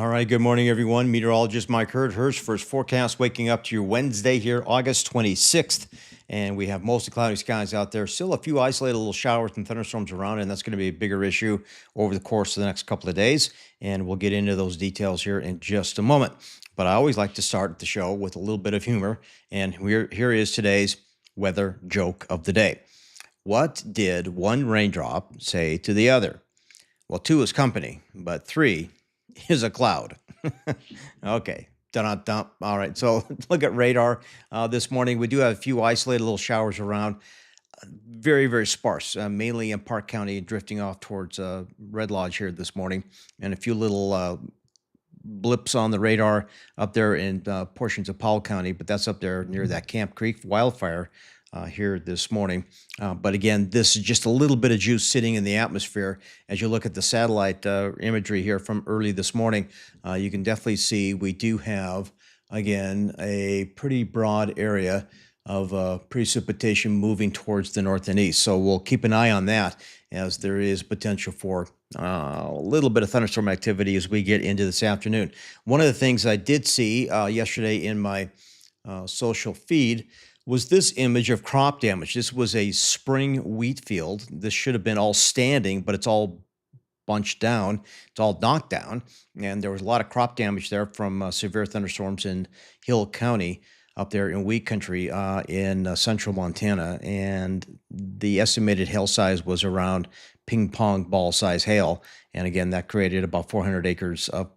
All right, good morning, everyone. Meteorologist Mike Hurd, First Forecast, waking up to your Wednesday here, August 26th. And we have mostly cloudy skies out there. Still a few isolated little showers and thunderstorms around, and that's going to be a bigger issue over the course of the next couple of days. And we'll get into those details here in just a moment. But I always like to start the show with a little bit of humor. And here is today's weather joke of the day. What did one raindrop say to the other? Well, two is company, but three is a cloud. Okay. Dun-dun-dun. All right. So look at radar this morning. We do have a few isolated little showers around. Very, very sparse, mainly in Park County, drifting off towards Red Lodge here this morning, and a few little blips on the radar up there in portions of Powell County, but that's up there near that Camp Creek wildfire here this morning. But again, this is just a little bit of juice sitting in the atmosphere. As you look at the satellite imagery here from early this morning, you can definitely see we do have, again, a pretty broad area of precipitation moving towards the north and east. So we'll keep an eye on that, as there is potential for a little bit of thunderstorm activity as we get into this afternoon. One of the things I did see yesterday in my social feed was this image of crop damage. This was a spring wheat field. This should have been all standing, but it's all bunched down. It's all knocked down. And there was a lot of crop damage there from severe thunderstorms in Hill County up there in wheat country in central Montana. And the estimated hail size was around ping pong ball size hail. And again, that created about 400 acres of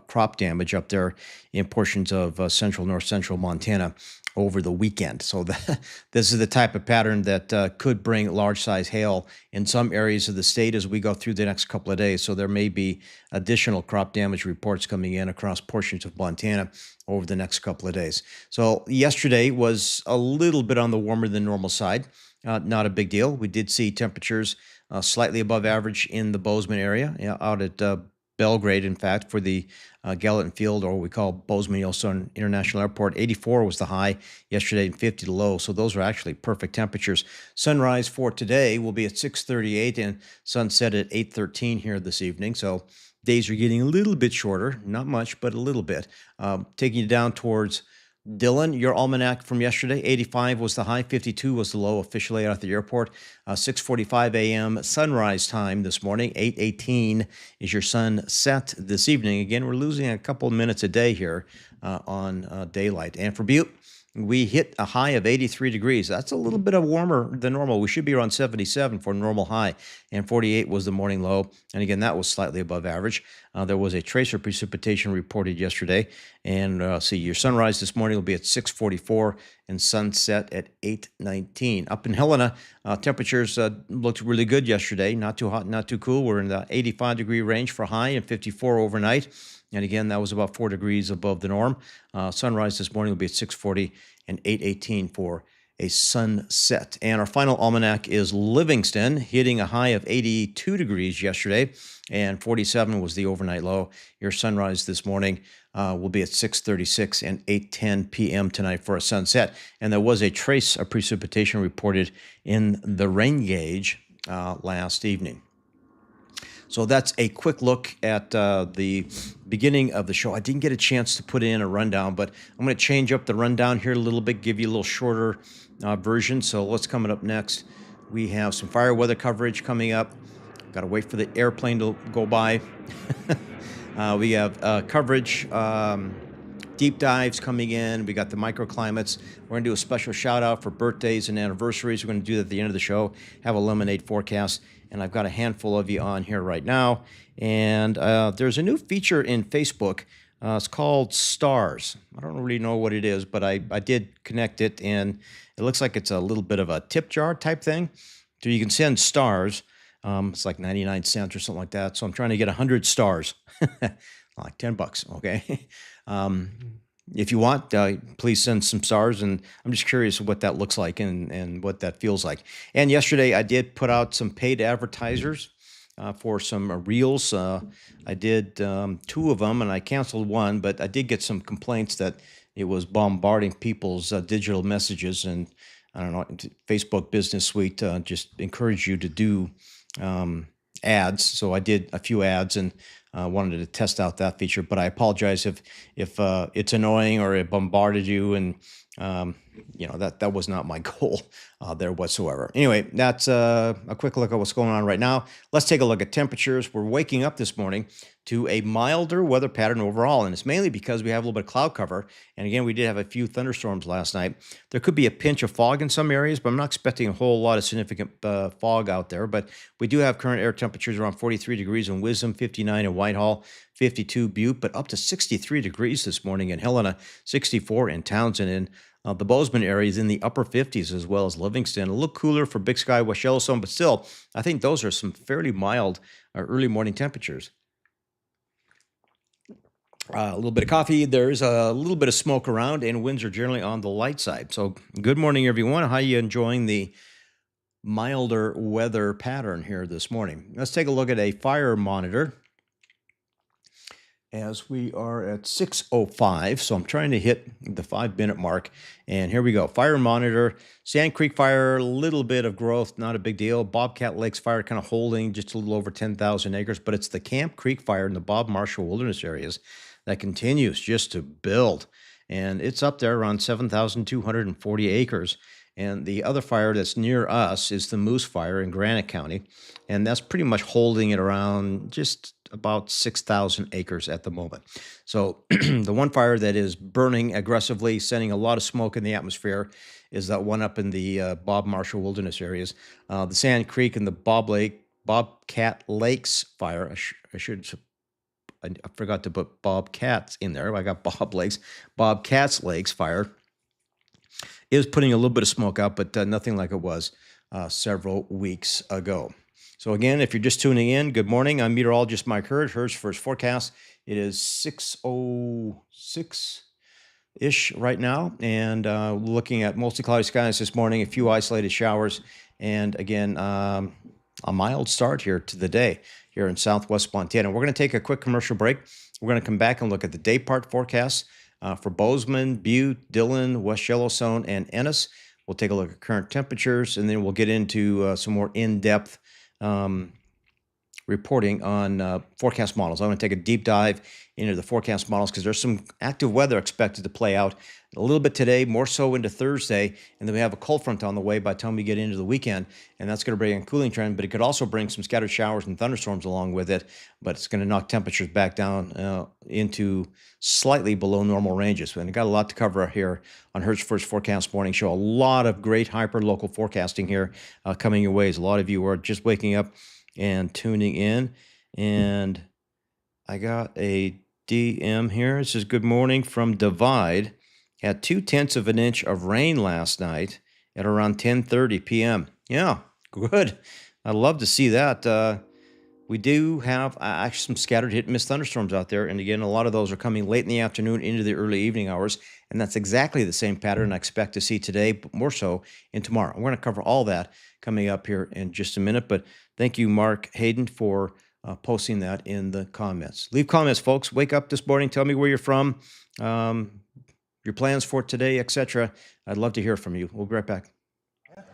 crop damage up there in portions of north central Montana over the weekend. So this is the type of pattern that could bring large size hail in some areas of the state as we go through the next couple of days. So there may be additional crop damage reports coming in across portions of Montana over the next couple of days. So yesterday was a little bit on the warmer than normal side. Not a big deal. We did see temperatures slightly above average in the Bozeman area, out at Belgrade, in fact, for the Gallatin Field, or what we call Bozeman Yellowstone International Airport. 84 was the high yesterday and 50 the low, so those are actually perfect temperatures. Sunrise for today will be at 6:38 and sunset at 8:13 here this evening, so days are getting a little bit shorter, not much, but a little bit. Taking you down towards Dillon, your almanac from yesterday, 85 was the high, 52 was the low, officially out at the airport. 6:45 a.m. sunrise time this morning, 8:18 is your sunset this evening. Again, we're losing a couple minutes a day here on daylight. And for Butte, we hit a high of 83 degrees. That's a little bit of warmer than normal. We should be around 77 for normal high, and 48 was the morning low. And again, that was slightly above average. There was a tracer precipitation reported yesterday. And see, your sunrise this morning will be at 6:44 and sunset at 8:19. Up in Helena, temperatures looked really good yesterday. Not too hot, not too cool. We're in the 85-degree range for high and 54 overnight. And again, that was about 4 degrees above the norm. Sunrise this morning will be at 6:40 and 8:18 for a sunset. And our final almanac is Livingston, hitting a high of 82 degrees yesterday, and 47 was the overnight low. Your sunrise this morning will be at 6:36 and 8:10 p.m. tonight for a sunset. And there was a trace of precipitation reported in the rain gauge last evening. So that's a quick look at the beginning of the show. I didn't get a chance to put in a rundown, but I'm going to change up the rundown here a little bit, give you a little shorter version. So what's coming up next? We have some fire weather coverage coming up. Got to wait for the airplane to go by. We have coverage, deep dives coming in. We got the microclimates. We're going to do a special shout out for birthdays and anniversaries. We're going to do that at the end of the show. Have a lemonade forecast. And I've got a handful of you on here right now. And there's a new feature in Facebook. It's called Stars. I don't really know what it is, but I did connect it, and it looks like it's a little bit of a tip jar type thing. So you can send stars. It's like 99 cents or something like that. So I'm trying to get 100 stars, like $10, okay? If you want, please send some stars, and I'm just curious what that looks like and what that feels like. And yesterday, I did put out some paid advertisers for some reels. I did 2 of them, and I canceled one, but I did get some complaints that it was bombarding people's digital messages, and I don't know, Facebook Business Suite just encouraged you to do ads. So I did a few ads, and wanted to test out that feature, but I apologize if it's annoying or it bombarded you, and that was not my goal there whatsoever. Anyway, that's a quick look at what's going on right now. Let's take a look at temperatures. We're waking up this morning to a milder weather pattern overall, and it's mainly because we have a little bit of cloud cover. And again, we did have a few thunderstorms last night. There could be a pinch of fog in some areas, but I'm not expecting a whole lot of significant fog out there. But we do have current air temperatures around 43 degrees in Wisdom, 59 in Whitehall, 52 Butte, but up to 63 degrees this morning in Helena, 64 in Townsend, and the Bozeman area is in the upper 50s, as well as Livingston. A little cooler for Big Sky, West Yellowstone, but still, I think those are some fairly mild early morning temperatures. A little bit of coffee. There's a little bit of smoke around, and winds are generally on the light side. So good morning, everyone. How are you enjoying the milder weather pattern here this morning? Let's take a look at a fire monitor as we are at 6:05. So I'm trying to hit the 5-minute mark. And here we go. Fire monitor, Sand Creek fire, a little bit of growth, not a big deal. Bobcat Lakes fire kind of holding just a little over 10,000 acres, but it's the Camp Creek fire in the Bob Marshall Wilderness areas that continues just to build. And it's up there around 7,240 acres. And the other fire that's near us is the Moose Fire in Granite County. And that's pretty much holding it around just about 6,000 acres at the moment. So the one fire that is burning aggressively, sending a lot of smoke in the atmosphere, is that one up in the Bob Marshall Wilderness areas. The Sand Creek and the Bobcat Lakes fire, I forgot to put Bobcats in there. I got Bobcats Lakes fire is putting a little bit of smoke out, but nothing like it was several weeks ago. So again, if you're just tuning in, good morning. I'm meteorologist Mike Hurd. Hurd's First Forecast. It is 6:06-ish right now, and looking at mostly cloudy skies this morning, a few isolated showers, and again, a mild start here to the day here in southwest Montana. We're going to take a quick commercial break. We're going to come back and look at the day part forecasts for Bozeman, Butte, Dillon, West Yellowstone, and Ennis. We'll take a look at current temperatures, and then we'll get into some more in-depth reporting on forecast models. I'm going to take a deep dive into the forecast models because there's some active weather expected to play out a little bit today, more so into Thursday, and then we have a cold front on the way by the time we get into the weekend, and that's going to bring a cooling trend, but it could also bring some scattered showers and thunderstorms along with it, but it's going to knock temperatures back down into slightly below normal ranges. And I got a lot to cover here on Hurd's First Forecast Morning Show. A lot of great hyper-local forecasting here coming your ways. A lot of you are just waking up and tuning in, and I got a DM here. It says, good morning from Divide. Had 0.2 of an inch of rain last night at around 10:30 p.m. Yeah, good. I'd love to see that. We do have actually some scattered hit and miss thunderstorms out there. And again, a lot of those are coming late in the afternoon into the early evening hours. And that's exactly the same pattern I expect to see today, but more so in tomorrow. We're going to cover all that coming up here in just a minute. But thank you, Mark Hayden, for posting that in the comments. Leave comments, folks. Wake up this morning. Tell me where you're from, your plans for today, etc. I'd love to hear from you. We'll be right back.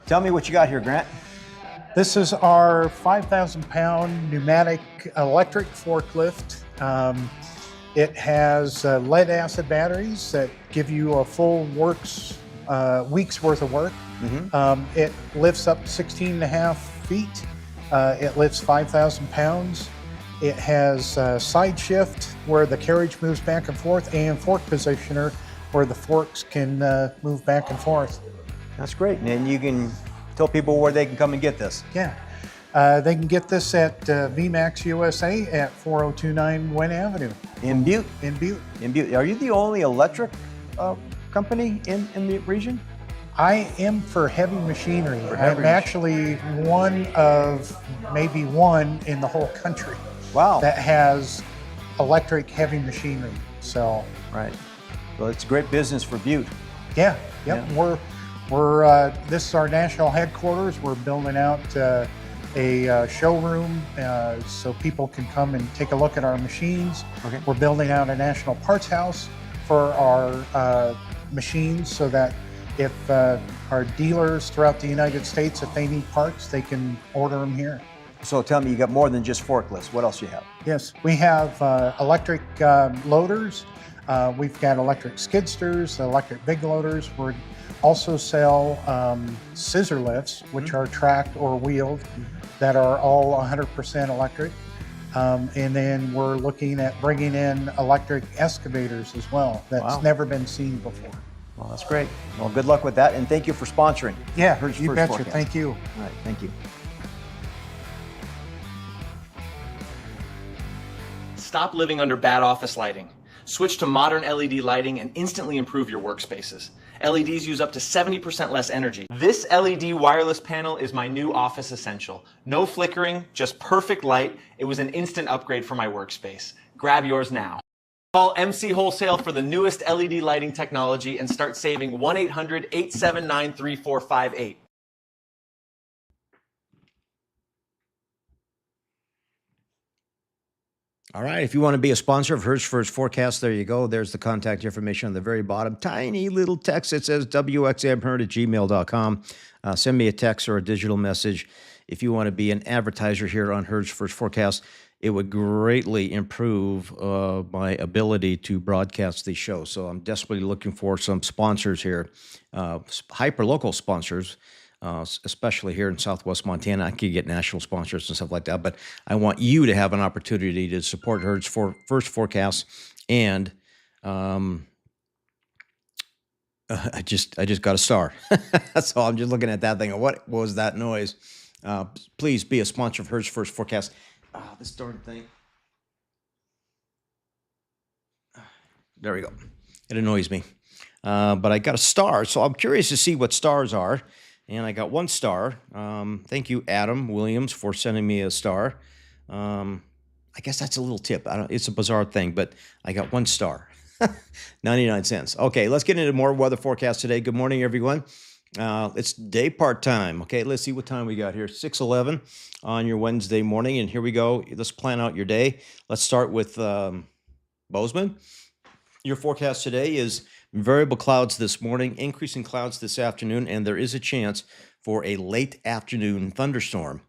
Tell me what you got here, Grant. This is our 5,000-pound pneumatic electric forklift. It has lead-acid batteries that give you a full week's worth of work. Mm-hmm. It lifts up 16.5 feet. It lifts 5,000 pounds. It has side shift where the carriage moves back and forth, and fork positioner where the forks can move back and forth. That's great. And you can tell people where they can come and get this. Yeah. They can get this at VMAX USA at 4029 Wynn Avenue. In Butte? In Butte. In Butte. Are you the only electric company in the region? I am for heavy machinery. I'm actually one of maybe one in the whole country. Wow. That has electric heavy machinery. So. Right. Well, it's great business for Butte. Yeah. Yep. Yeah. We're this is our national headquarters. We're building out a showroom so people can come and take a look at our machines. Okay. We're building out a national parts house for our machines so that if our dealers throughout the United States, if they need parts, they can order them here. So tell me, you got more than just forklifts. What else you have? Yes, we have electric loaders. We've got electric skidsters, electric big loaders. We also sell scissor lifts, which are tracked or wheeled, that are all 100% electric. And then we're looking at bringing in electric excavators as well. That's never been seen before. Well, that's great. Well, good luck with that, and thank you for sponsoring. Yeah, Hertz you First betcha. Forecast. Thank you. All right, thank you. Stop living under bad office lighting. Switch to modern LED lighting and instantly improve your workspaces. LEDs use up to 70% less energy. This LED wireless panel is my new office essential. No flickering, just perfect light. It was an instant upgrade for my workspace. Grab yours now. Call MC Wholesale for the newest LED lighting technology and start saving 1-800-879-3458. All right, if you want to be a sponsor of Hertz First Forecast, there you go. There's the contact information on the very bottom. Tiny little text that says wxmherd@gmail.com. Send me a text or a digital message. If you want to be an advertiser here on Hertz First Forecast, it would greatly improve my ability to broadcast these shows. So I'm desperately looking for some sponsors here, hyper-local sponsors, especially here in Southwest Montana. I could get national sponsors and stuff like that, but I want you to have an opportunity to support Hertz First Forecast. And I just got a star. So I'm just looking at that thing. What was that noise? Please be a sponsor of Hertz First Forecast. This darn thing. There we go. It annoys me. But I got a star, so I'm curious to see what stars are. And I got one star. Thank you, Adam Williams, for sending me a star. I guess that's a little tip. It's a bizarre thing, but I got one star. 99 cents. Okay, let's get into more weather forecast today. Good morning, everyone. It's day part time. Okay, let's see what time we got here. 6:11 on your Wednesday morning. And here we go. Let's plan out your day. Let's start with Bozeman. Your forecast today is variable clouds this morning, increasing clouds this afternoon, and there is a chance for a late afternoon thunderstorm.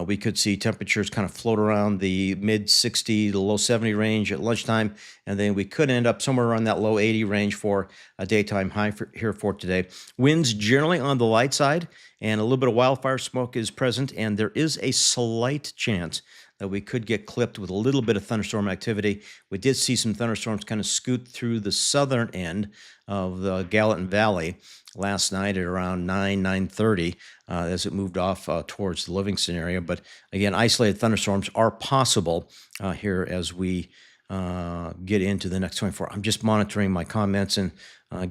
We could see temperatures kind of float around the mid 60 to low 70 range at lunchtime, and then we could end up somewhere around that low 80 range for a daytime high here for today. Winds generally on the light side, and a little bit of wildfire smoke is present, and there is a slight chance that we could get clipped with a little bit of thunderstorm activity. We did see some thunderstorms kind of scoot through the southern end of the Gallatin Valley last night at around 9:30 as it moved off towards the Livingston area. But again, isolated thunderstorms are possible here as we get into the next 24. I'm just monitoring my comments and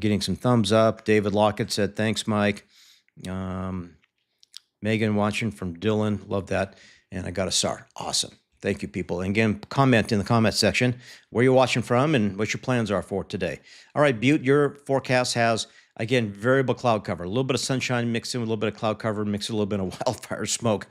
getting some thumbs up. David Lockett said, thanks, Mike. Megan watching from Dylan. Love that. And I got a star. Awesome. Thank you, people. And again, comment in the comment section where you're watching from and what your plans are for today. All right, Butte, your forecast has, again, variable cloud cover. A little bit of sunshine mixed in with a little bit of cloud cover, mixed with a little bit of wildfire smoke.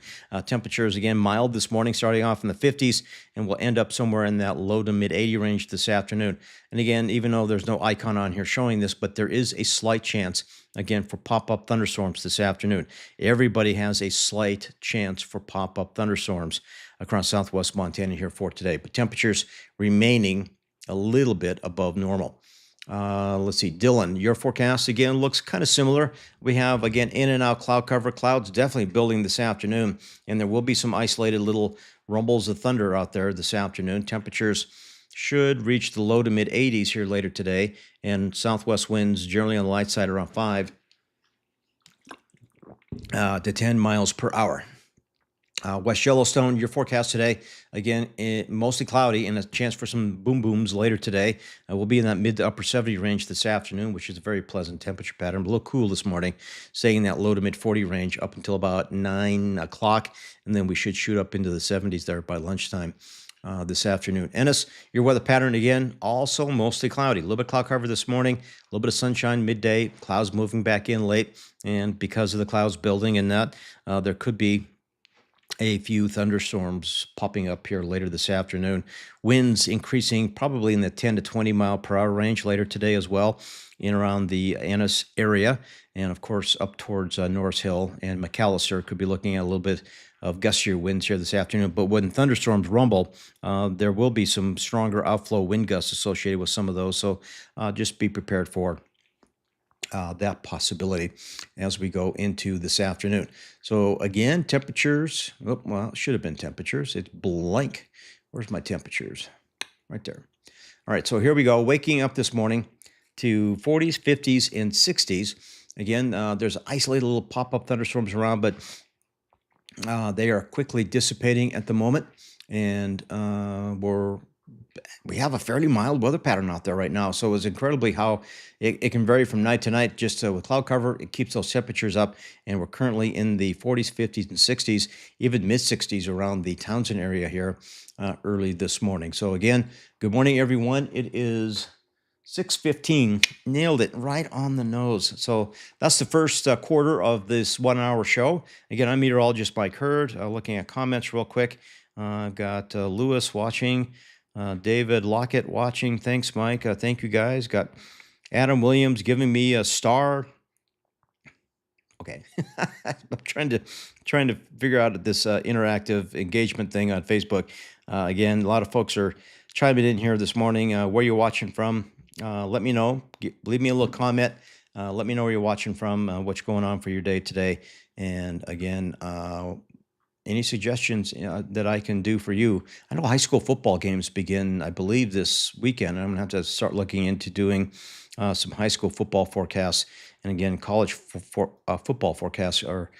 Temperatures, again, mild this morning, starting off in the 50s, and we'll end up somewhere in that low to mid 80 range this afternoon. And again, even though there's no icon on here showing this, but there is a slight chance, again, for pop-up thunderstorms this afternoon. Everybody has a slight chance for pop-up thunderstorms across Southwest Montana here for today, but temperatures remaining a little bit above normal. Let's see, Dylan, your forecast again looks kind of similar. We have, again, in and out cloud cover. Clouds definitely building this afternoon, and there will be some isolated little rumbles of thunder out there this afternoon. Temperatures should reach the low to mid 80s here later today, and southwest winds generally on the light side around 5 to 10 miles per hour. West Yellowstone, your forecast today, again, mostly cloudy and a chance for some boom booms later today. We'll be in that mid to upper 70 range this afternoon, which is a very pleasant temperature pattern. A little cool this morning, staying in that low to mid 40 range up until about 9 o'clock, and then we should shoot up into the 70s there by lunchtime this afternoon. Ennis, your weather pattern again, also mostly cloudy. A little bit of cloud cover this morning, a little bit of sunshine midday, clouds moving back in late, and because of the clouds building and that, there could be a few thunderstorms popping up here later this afternoon. Winds increasing probably in the 10 to 20 mile per hour range later today as well in around the Ennis area. And of course, up towards Norris Hill and McAllister could be looking at a little bit of gustier winds here this afternoon. But when thunderstorms rumble, there will be some stronger outflow wind gusts associated with some of those. So just be prepared for that possibility as we go into this afternoon. So again, temperatures, well, it should have been temperatures. It's blank. Where's my temperatures? Right there. All right, so here we go. Waking up this morning to 40s, 50s, and 60s. Again, there's isolated little pop-up thunderstorms around, but they are quickly dissipating at the moment. And we have a fairly mild weather pattern out there right now. So it's incredibly how it can vary from night to night. Just with cloud cover, it keeps those temperatures up. And we're currently in the 40s, 50s, and 60s, even mid-60s around the Townsend area here early this morning. So again, good morning, everyone. It is 6:15. Nailed it right on the nose. So that's the first quarter of this 1 hour show. Again, I'm meteorologist Mike Hurd. Looking at comments real quick. I've got Lewis watching. David Lockett watching. Thanks, Mike. Thank you, guys. Got Adam Williams giving me a star. Okay, I'm trying to figure out this interactive engagement thing on Facebook. Again, a lot of folks are chiming in here this morning. Where you're watching from? Let me know. Leave me a little comment. Let me know where you're watching from. What's going on for your day today? And again, any suggestions that I can do for you? I know high school football games begin, I believe, this weekend. I'm going to have to start looking into doing some high school football forecasts. And again, college football forecasts are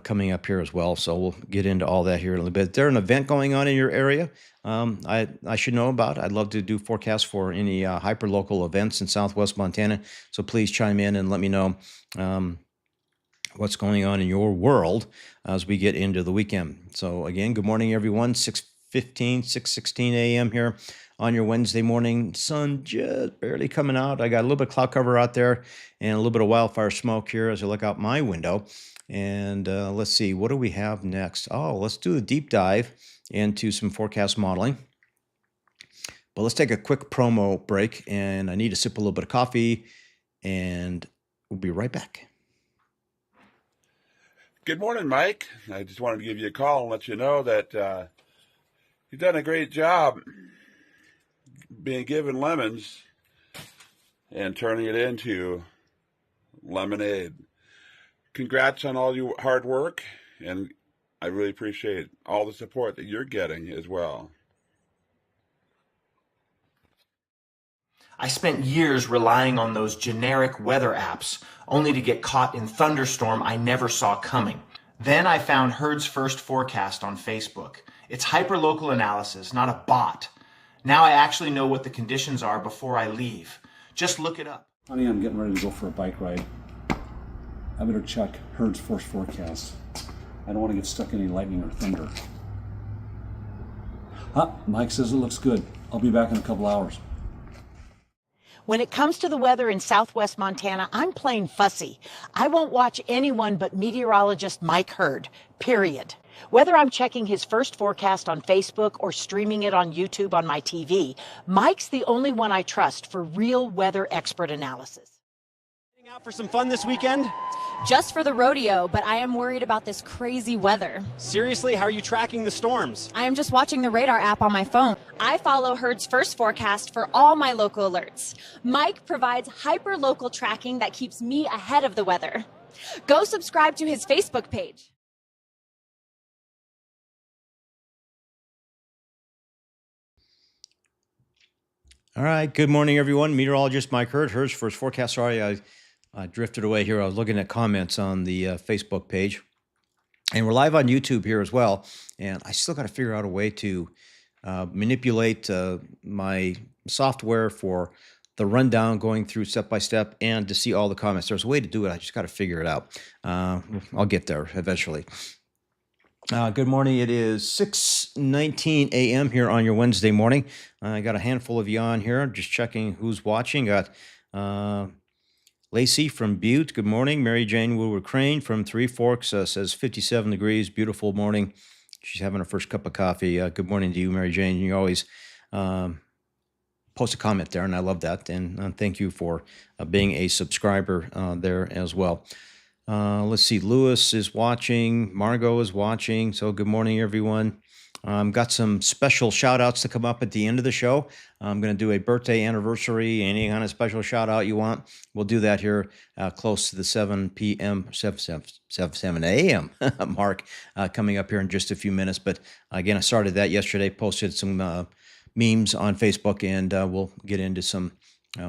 coming up here as well. So we'll get into all that here in a little bit. Is there an event going on in your area I should know about? I'd love to do forecasts for any hyper-local events in Southwest Montana. So please chime in and let me know what's going on in your world as we get into the weekend. So again, good morning, everyone. 6:16 a.m. here on your Wednesday morning. Sun just barely coming out. I got a little bit of cloud cover out there and a little bit of wildfire smoke here as I look out my window. And let's see, what do we have next? Oh, let's do a deep dive into some forecast modeling. But let's take a quick promo break, and I need to sip a little bit of coffee, and we'll be right back. Good morning, Mike. I just wanted to give you a call and let you know that you've done a great job being given lemons and turning it into lemonade. Congrats on all your hard work, and I really appreciate all the support that you're getting as well. I spent years relying on those generic weather apps, only to get caught in thunderstorm I never saw coming. Then I found Hurd's First Forecast on Facebook. It's hyperlocal analysis, not a bot. Now I actually know what the conditions are before I leave. Just look it up. Honey, I'm getting ready to go for a bike ride. I better check Hurd's First Forecast. I don't want to get stuck in any lightning or thunder. Mike says it looks good. I'll be back in a couple hours. When it comes to the weather in Southwest Montana, I'm plain fussy. I won't watch anyone but meteorologist Mike Hurd, period. Whether I'm checking his first forecast on Facebook or streaming it on YouTube on my TV, Mike's the only one I trust for real weather expert analysis. Out for some fun this weekend? Just for the rodeo, but I am worried about this crazy weather. Seriously, how are you tracking the storms? I am just watching the radar app on my phone. I follow Hurd's First Forecast for all my local alerts. Mike provides hyper-local tracking that keeps me ahead of the weather. Go subscribe to his Facebook page. All right. Good morning, everyone. Meteorologist Mike Hurd, Hurd's First Forecast. Sorry, I drifted away here. I was looking at comments on the Facebook page. And we're live on YouTube here as well. And I still got to figure out a way to manipulate my software for the rundown going through step by step and to see all the comments. There's a way to do it. I just got to figure it out. I'll get there eventually. Good morning. It is 6:19 a.m. here on your Wednesday morning. I got a handful of you on here. Just checking who's watching. Got Lacey from Butte. Good morning. Mary Jane Woodward Crane from Three Forks says 57 degrees. Beautiful morning. She's having her first cup of coffee. Good morning to you, Mary Jane. You always post a comment there, and I love that. And thank you for being a subscriber there as well. Let's see. Lewis is watching. Margot is watching. So good morning, everyone. Got some special shout outs to come up at the end of the show. I'm going to do a birthday anniversary, any kind of special shout out you want. We'll do that here close to the 7 p.m., 7 a.m. mark coming up here in just a few minutes. But again, I started that yesterday, posted some memes on Facebook, and we'll get into some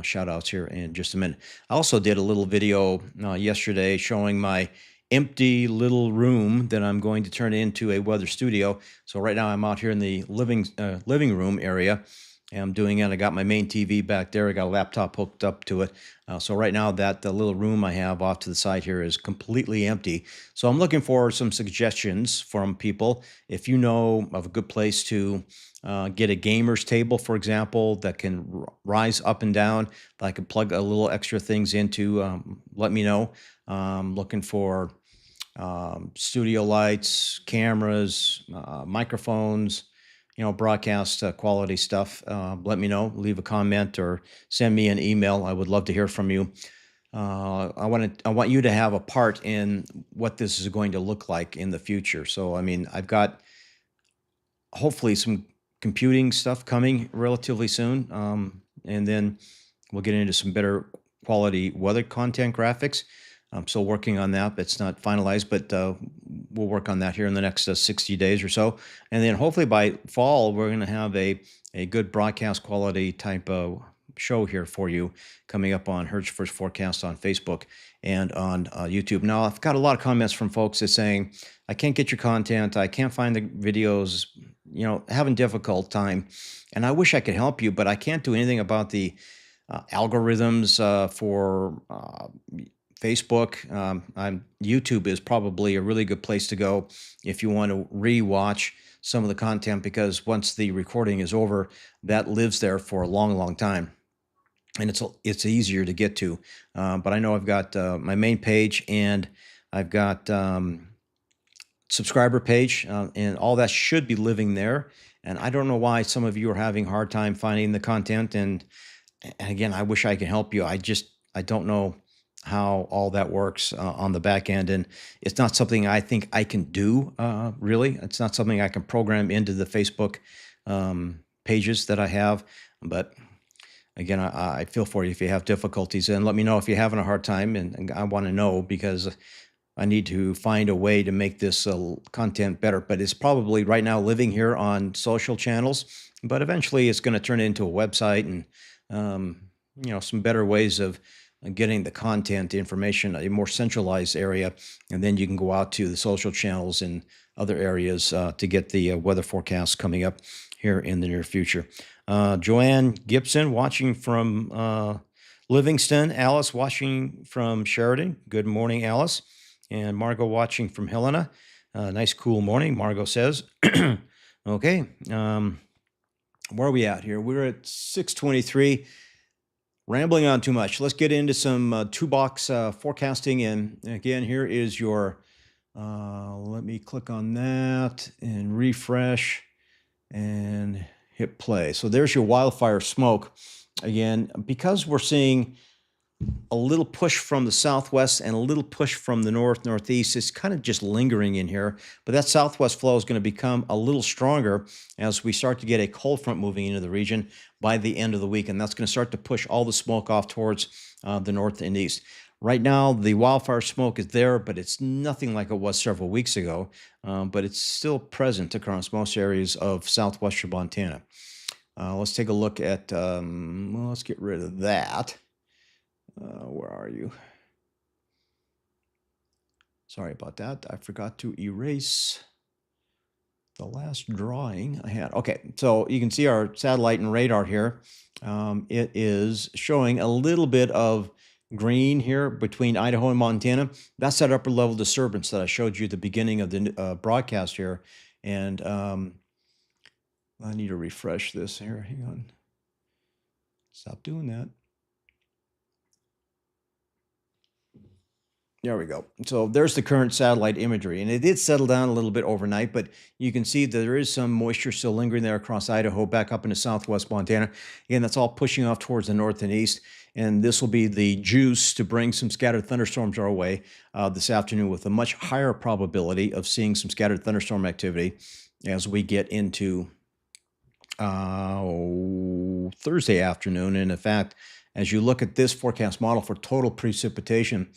shout outs here in just a minute. I also did a little video yesterday showing my empty little room that I'm going to turn into a weather studio. So right now I'm out here in the living room area. And I'm doing it. I got my main TV back there. I got a laptop hooked up to it. So right now that the little room I have off to the side here is completely empty. So I'm looking for some suggestions from people. If you know of a good place to get a gamer's table, for example, that can rise up and down, that I could plug a little extra things into, let me know. Looking for studio lights, cameras, microphones, broadcast quality stuff. Let me know. Leave a comment or send me an email. I would love to hear from you. I want you to have a part in what this is going to look like in the future. So, I mean, I've got hopefully some computing stuff coming relatively soon, and then we'll get into some better quality weather content graphics. I'm still working on that. It's not finalized, but we'll work on that here in the next 60 days or so. And then hopefully by fall, we're going to have a good broadcast quality type of show here for you coming up on Hertz First Forecast on Facebook and on YouTube. Now, I've got a lot of comments from folks that saying, I can't get your content. I can't find the videos, having difficult time. And I wish I could help you, but I can't do anything about the algorithms for Facebook. YouTube is probably a really good place to go if you want to re-watch some of the content, because once the recording is over, that lives there for a long, long time. And it's easier to get to. But I know I've got my main page, and I've got subscriber page, and all that should be living there. And I don't know why some of you are having a hard time finding the content. And again, I wish I could help you. I don't know how all that works on the back end. And it's not something I think I can do, really. It's not something I can program into the Facebook pages that I have. But again, I feel for you if you have difficulties, and let me know if you're having a hard time. And I want to know, because I need to find a way to make this content better. But it's probably right now living here on social channels, but eventually it's going to turn into a website and, some better ways of getting the content information, a more centralized area. And then you can go out to the social channels and other areas to get the weather forecast coming up here in the near future. Joanne Gibson watching from Livingston. Alice watching from Sheridan. Good morning, Alice. And Margot watching from Helena. Nice, cool morning, Margot says. Okay. Where are we at here? We're at 6:23. Rambling on too much. Let's get into some two-box forecasting. And again, here is your, let me click on that and refresh and hit play. So there's your wildfire smoke. Again, because we're seeing a little push from the southwest and a little push from the northeast, it's kind of just lingering in here. But that southwest flow is going to become a little stronger as we start to get a cold front moving into the region by the end of the week. And that's going to start to push all the smoke off towards the north and east. Right now, the wildfire smoke is there, but it's nothing like it was several weeks ago. But it's still present across most areas of southwestern Montana. Let's take a look at, let's get rid of that. Where are you? Sorry about that. I forgot to erase the last drawing I had. Okay, so you can see our satellite and radar here. It is showing a little bit of green here between Idaho and Montana. That's that upper level disturbance that I showed you at the beginning of the broadcast here. And I need to refresh this here. Hang on. Stop doing that. There we go. So there's the current satellite imagery, and it did settle down a little bit overnight, but you can see that there is some moisture still lingering there across Idaho, back up into southwest Montana. Again, that's all pushing off towards the north and east, and this will be the juice to bring some scattered thunderstorms our way this afternoon, with a much higher probability of seeing some scattered thunderstorm activity as we get into Thursday afternoon. And in fact, as you look at this forecast model for total precipitation,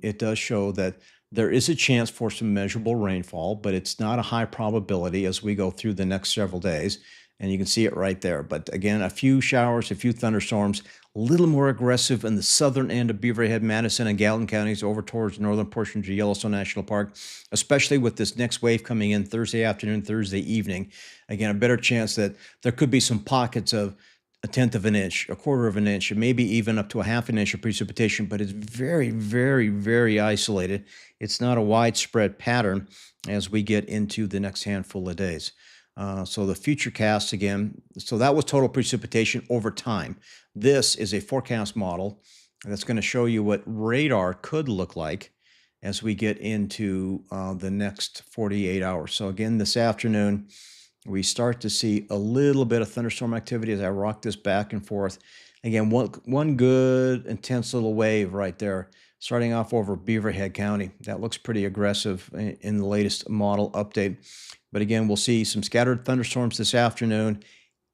it does show that there is a chance for some measurable rainfall, but it's not a high probability as we go through the next several days. And you can see it right there. But again, a few showers, a few thunderstorms, a little more aggressive in the southern end of Beaverhead, Madison, and Gallatin counties over towards the northern portions of Yellowstone National Park, especially with this next wave coming in Thursday afternoon, Thursday evening. Again, a better chance that there could be some pockets of a tenth of an inch, a quarter of an inch, and maybe even up to a half an inch of precipitation, but it's very, very, very isolated. It's not a widespread pattern as we get into the next handful of days. So the future cast again, so that was total precipitation over time. This is a forecast model that's going to show you what radar could look like as we get into the next 48 hours. So again, this afternoon, we start to see a little bit of thunderstorm activity as I rock this back and forth. Again, one good intense little wave right there, starting off over Beaverhead County. That looks pretty aggressive in the latest model update. But again, we'll see some scattered thunderstorms this afternoon.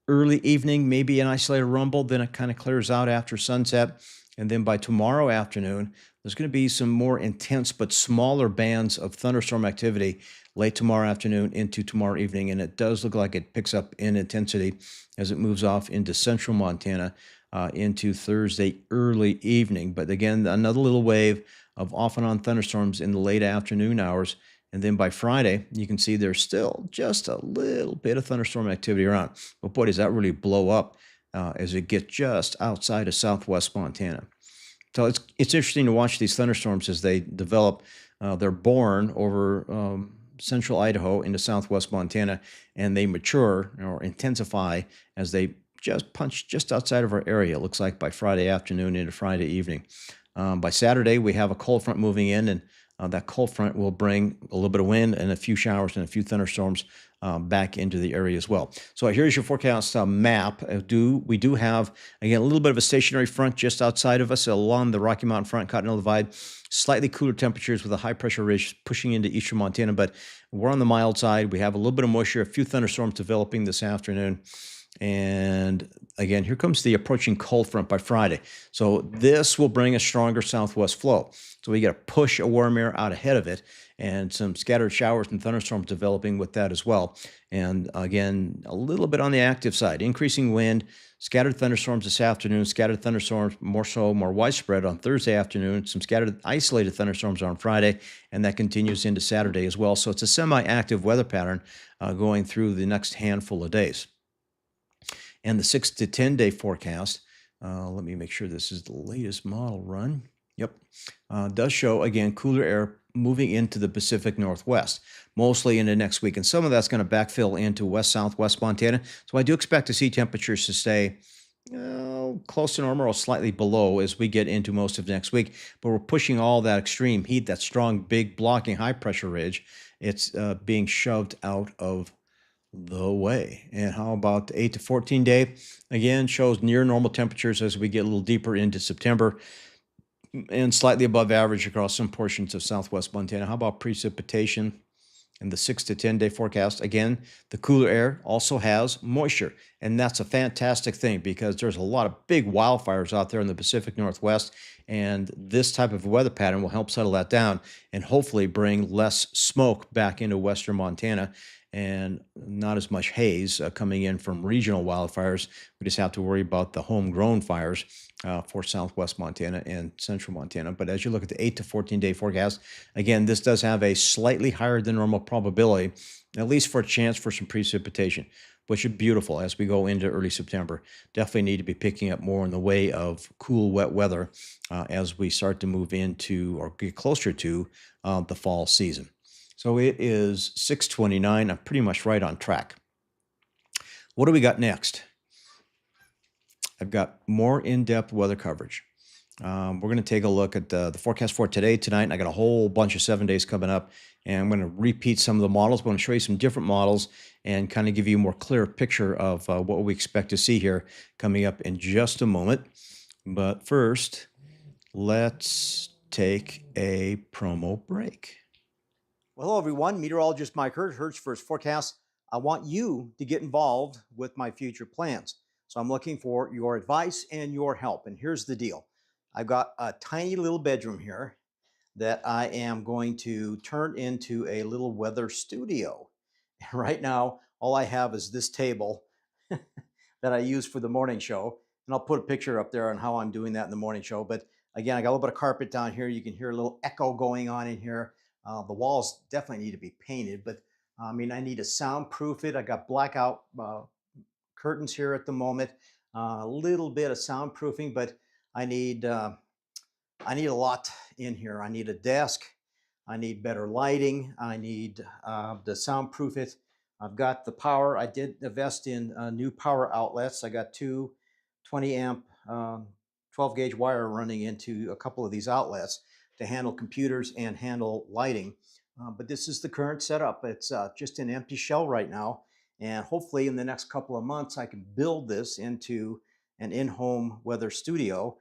Early evening, maybe an isolated rumble, then it kind of clears out after sunset. And then by tomorrow afternoon, there's going to be some more intense but smaller bands of thunderstorm activity late tomorrow afternoon into tomorrow evening. And it does look like it picks up in intensity as it moves off into central Montana into Thursday early evening. But again, another little wave of off and on thunderstorms in the late afternoon hours. And then by Friday, you can see there's still just a little bit of thunderstorm activity around. But boy, does that really blow up as it gets just outside of southwest Montana. So it's interesting to watch these thunderstorms as they develop. They're born over central Idaho into southwest Montana, and they mature or intensify as they just punch just outside of our area, it looks like by Friday afternoon into Friday evening. By Saturday, we have a cold front moving in, and that cold front will bring a little bit of wind and a few showers and a few thunderstorms back into the area as well. So here's your forecast map. We do have, again, a little bit of a stationary front just outside of us along the Rocky Mountain Front, Continental Divide. Slightly cooler temperatures with a high pressure ridge pushing into eastern Montana, but we're on the mild side. We have a little bit of moisture, a few thunderstorms developing this afternoon. And again, here comes the approaching cold front by Friday. So this will bring a stronger southwest flow. So we got to push a warm air out ahead of it, and some scattered showers and thunderstorms developing with that as well. And again, a little bit on the active side, increasing wind, scattered thunderstorms this afternoon, scattered thunderstorms more widespread on Thursday afternoon, some scattered isolated thunderstorms on Friday, and that continues into Saturday as well. So it's a semi-active weather pattern going through the next handful of days. And the 6 to 10 day forecast, let me make sure this is the latest model run. Yep. Does show, again, cooler air moving into the Pacific Northwest, mostly into next week. And some of that's going to backfill into west-southwest Montana. So I do expect to see temperatures to stay close to normal or slightly below as we get into most of next week. But we're pushing all that extreme heat, that strong, big, blocking high-pressure ridge. It's being shoved out of the way. And how about the 8 to 14 day? Again, shows near normal temperatures as we get a little deeper into September, and slightly above average across some portions of southwest Montana. How about precipitation in the 6 to 10 day forecast? Again, the cooler air also has moisture, and that's a fantastic thing because there's a lot of big wildfires out there in the Pacific Northwest, and this type of weather pattern will help settle that down and hopefully bring less smoke back into western Montana and not as much haze coming in from regional wildfires. We just have to worry about the homegrown fires for southwest Montana and central Montana. But as you look at the 8 to 14 day forecast, again, this does have a slightly higher than normal probability, at least for a chance for some precipitation, which is beautiful as we go into early September. Definitely need to be picking up more in the way of cool, wet weather as we start to move into or get closer to the fall season. So it is 6:29. I'm pretty much right on track. What do we got next? I've got more in-depth weather coverage. We're going to take a look at the forecast for today, tonight, and I got a whole bunch of 7 days coming up, and I'm going to repeat some of the models. I'm going to show you some different models and kind of give you a more clear picture of what we expect to see here coming up in just a moment. But first, let's take a promo break. Well, hello, everyone. Meteorologist Mike Hurd, Hurd's First Forecast. I want you to get involved with my future plans. So I'm looking for your advice and your help. And here's the deal. I've got a tiny little bedroom here that I am going to turn into a little weather studio. And right now, all I have is this table that I use for the morning show. And I'll put a picture up there on how I'm doing that in the morning show. But again, I got a little bit of carpet down here. You can hear a little echo going on in here. The walls definitely need to be painted, but I mean, I need to soundproof it. I got blackout curtains here at the moment, a little bit of soundproofing, but I need a lot in here. I need a desk. I need better lighting. I need to soundproof it. I've got the power. I did invest in new power outlets. I got two 20 amp 12 gauge wire running into a couple of these outlets to handle computers and handle lighting. But this is the current setup. It's just an empty shell right now. And hopefully in the next couple of months, I can build this into an in-home weather studio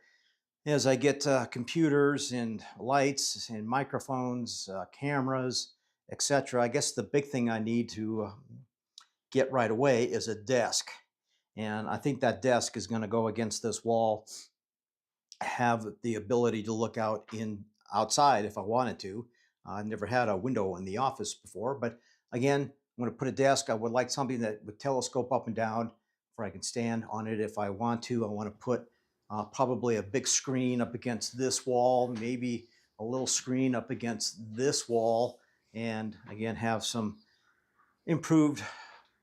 as I get computers and lights and microphones, cameras, etc. I guess the big thing I need to get right away is a desk. And I think that desk is going to go against this wall, have the ability to look out outside if I wanted to. I've never had a window in the office before, but again, I'm going to put a desk. I would like something that would telescope up and down where I can stand on it if I want to. I want to put probably a big screen up against this wall, maybe a little screen up against this wall, and again, have some improved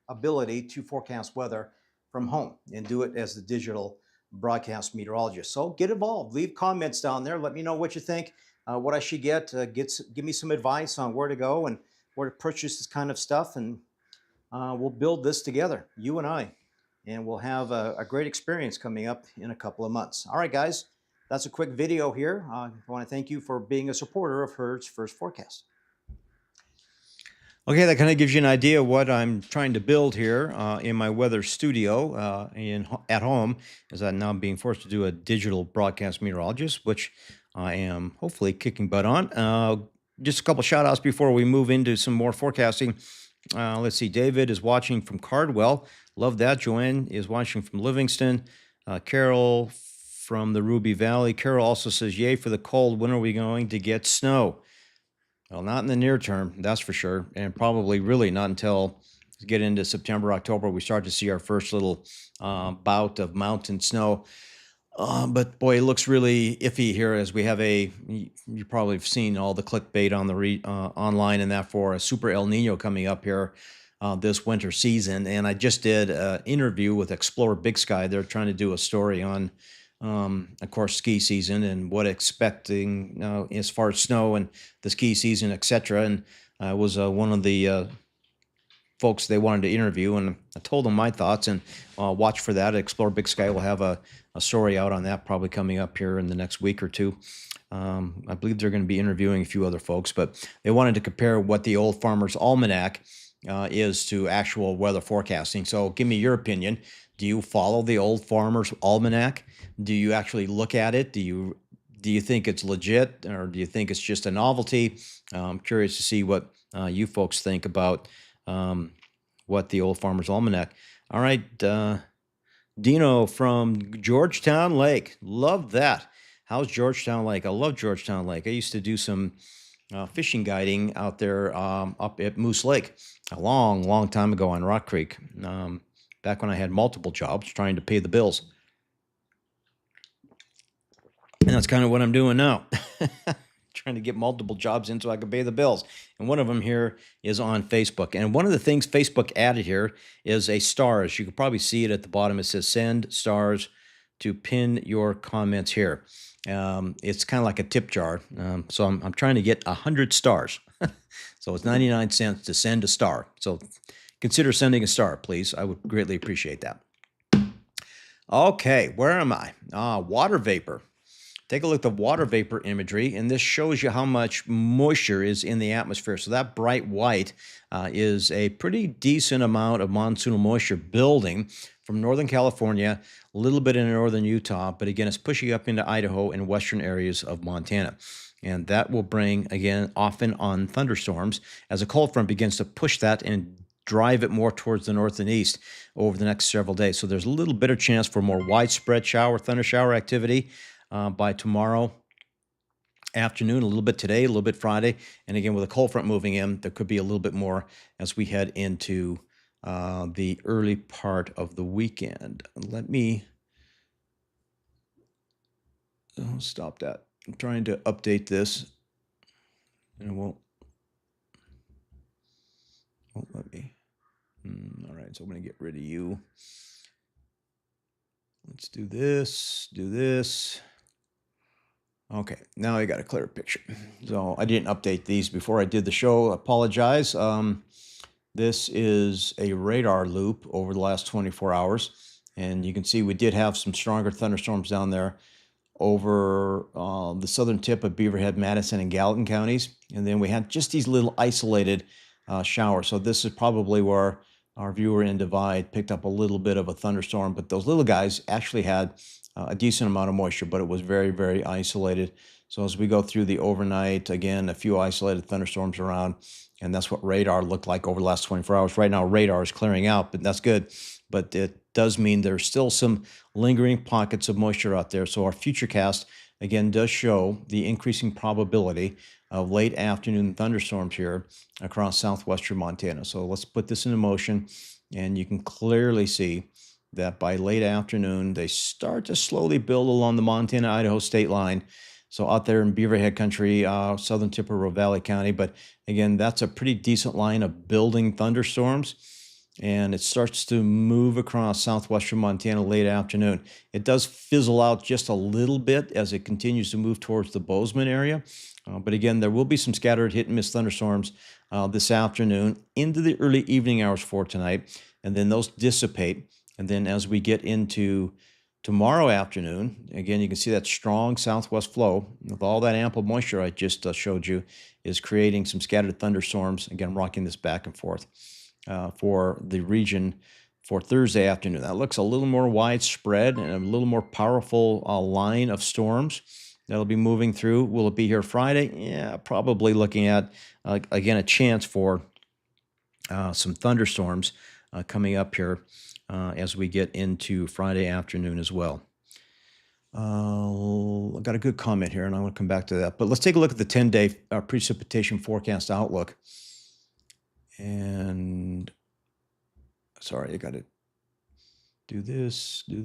ability to forecast weather from home and do it as the digital broadcast meteorologist. So get involved, leave comments down there. Let me know what you think, what I should get. Give me some advice on where to go and where to purchase this kind of stuff. And we'll build this together, you and I, and we'll have a great experience coming up in a couple of months. All right, guys, that's a quick video here. I want to thank you for being a supporter of Hurd's First Forecast. Okay, that kind of gives you an idea of what I'm trying to build here in my weather studio at home, as I'm now being forced to do a digital broadcast meteorologist, which I am hopefully kicking butt on. Just a couple shout outs before we move into some more forecasting. Let's see, David is watching from Cardwell. Love that. Joanne is watching from Livingston. Carol from the Ruby Valley. Carol also says, yay for the cold. When are we going to get snow? Well, not in the near term, that's for sure, and probably really not until we get into September, October, we start to see our first little bout of mountain snow. But boy, it looks really iffy here as we have you probably have seen all the clickbait on the online and that for a super El Nino coming up here this winter season. And I just did an interview with Explorer Big Sky. They're trying to do a story on of course, ski season and what expecting as far as snow and the ski season, etc. And I was one of the folks they wanted to interview, and I told them my thoughts. And watch for that. Explore Big Sky will have a story out on that probably coming up here in the next week or two. I believe they're going to be interviewing a few other folks, but they wanted to compare what the Old Farmer's Almanac is to actual weather forecasting. So give me your opinion. Do you follow the Old Farmer's Almanac? Do you actually look at it? Do you think it's legit, or do you think it's just a novelty? I'm curious to see what you folks think about what the Old Farmer's Almanac. All right, Dino from Georgetown Lake. Love that. How's Georgetown Lake? I love Georgetown Lake. I used to do some fishing guiding out there up at Moose Lake a long, long time ago on Rock Creek. Back when I had multiple jobs trying to pay the bills. And that's kind of what I'm doing now. Trying to get multiple jobs in so I can pay the bills. And one of them here is on Facebook. And one of the things Facebook added here is a stars. You can probably see it at the bottom. It says send stars to pin your comments here. It's kind of like a tip jar. So I'm trying to get 100 stars. So it's 99 cents to send a star. So consider sending a star, please. I would greatly appreciate that. Okay, where am I? Water vapor. take a look at the water vapor imagery, and this shows you how much moisture is in the atmosphere. So that bright white is a pretty decent amount of monsoonal moisture building from Northern California, a little bit in northern Utah, but again, it's pushing up into Idaho and western areas of Montana. And that will bring, again, often on thunderstorms, as a cold front begins to push that and drive it more towards the north and east over the next several days. So there's a little bit of chance for more widespread thunder shower activity by tomorrow afternoon, a little bit today, a little bit Friday. And again, with a cold front moving in, there could be a little bit more as we head into the early part of the weekend. Let me stop that. I'm trying to update this, and it won't let me. All right, so I'm going to get rid of you. Let's do this, Okay, now I got a clearer picture. So I didn't update these before I did the show. I apologize. This is a radar loop over the last 24 hours. And you can see we did have some stronger thunderstorms down there over the southern tip of Beaverhead, Madison, and Gallatin counties. And then we had just these little isolated showers. So this is probably where our viewer in Divide picked up a little bit of a thunderstorm. But those little guys actually had a decent amount of moisture, but it was very, very isolated. So as we go through the overnight, again, a few isolated thunderstorms around. And that's what radar looked like over the last 24 hours. Right now, radar is clearing out, but that's good. But it does mean there's still some lingering pockets of moisture out there. So our futurecast, again, does show the increasing probability of late afternoon thunderstorms here across southwestern Montana. So let's put this into motion, and you can clearly see that by late afternoon, they start to slowly build along the Montana-Idaho state line. So out there in Beaverhead country, southern tip of Roe Valley County. But again, that's a pretty decent line of building thunderstorms. And it starts to move across southwestern Montana late afternoon. It does fizzle out just a little bit as it continues to move towards the Bozeman area. But again, there will be some scattered hit and miss thunderstorms this afternoon into the early evening hours for tonight. And then those dissipate. And then as we get into tomorrow afternoon, again, you can see that strong southwest flow with all that ample moisture I just showed you is creating some scattered thunderstorms, again, rocking this back and forth for the region for Thursday afternoon. That looks a little more widespread and a little more powerful line of storms that'll be moving through. Will it be here Friday? Yeah, probably looking at, again, a chance for some thunderstorms coming up here as we get into Friday afternoon as well. I've got a good comment here, and I'm going to come back to that. But let's take a look at the 10-day precipitation forecast outlook. And, sorry, I got to do this, do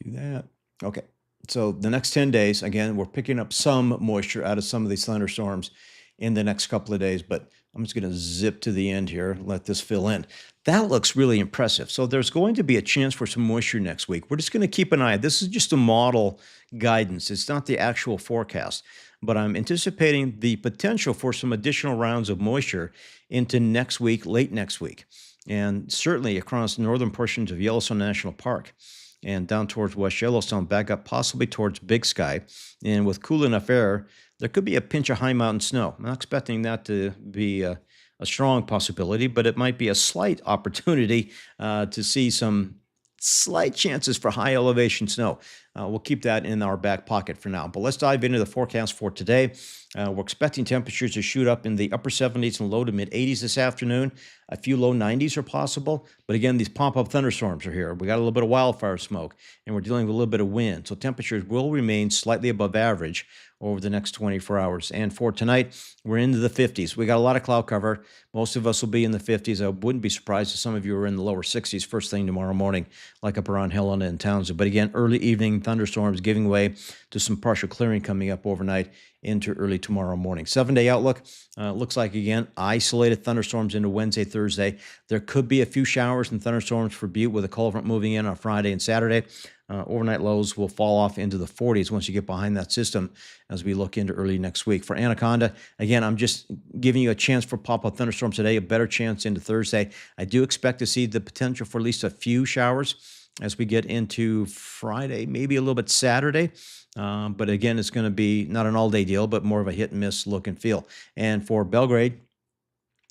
that. Okay, so the next 10 days, again, we're picking up some moisture out of some of these thunderstorms in the next couple of days, but I'm just going to zip to the end here, let this fill in. That looks really impressive. So there's going to be a chance for some moisture next week. We're just going to keep an eye. This is just a model guidance. It's not the actual forecast, but I'm anticipating the potential for some additional rounds of moisture into next week, late next week, and certainly across northern portions of Yellowstone National Park and down towards West Yellowstone, back up possibly towards Big Sky. And with cool enough air, there could be a pinch of high mountain snow. I'm not expecting that to be a strong possibility, but it might be a slight opportunity to see some slight chances for high elevation snow. We'll keep that in our back pocket for now. But let's dive into the forecast for today. We're expecting temperatures to shoot up in the upper 70s and low to mid 80s this afternoon. A few low 90s are possible. But again, these pop-up thunderstorms are here. We got a little bit of wildfire smoke, and we're dealing with a little bit of wind. So temperatures will remain slightly above average over the next 24 hours. And for tonight, we're into the 50s. We got a lot of cloud cover. Most of us will be in the 50s. I wouldn't be surprised if some of you are in the lower 60s first thing tomorrow morning, like up around Helena and Townsend. But again, early evening thunderstorms giving way to some partial clearing coming up overnight into early tomorrow morning. 7-day outlook looks like, again, isolated thunderstorms into Wednesday, Thursday. There could be a few showers and thunderstorms for Butte with a cold front moving in on Friday and Saturday. Overnight lows will fall off into the 40s once you get behind that system as we look into early next week. For Anaconda, again, I'm just giving you a chance for pop-up thunderstorms today, a better chance into Thursday. I do expect to see the potential for at least a few showers as we get into Friday, maybe a little bit Saturday. But again, it's going to be not an all-day deal, but more of a hit and miss look and feel. And for Belgrade,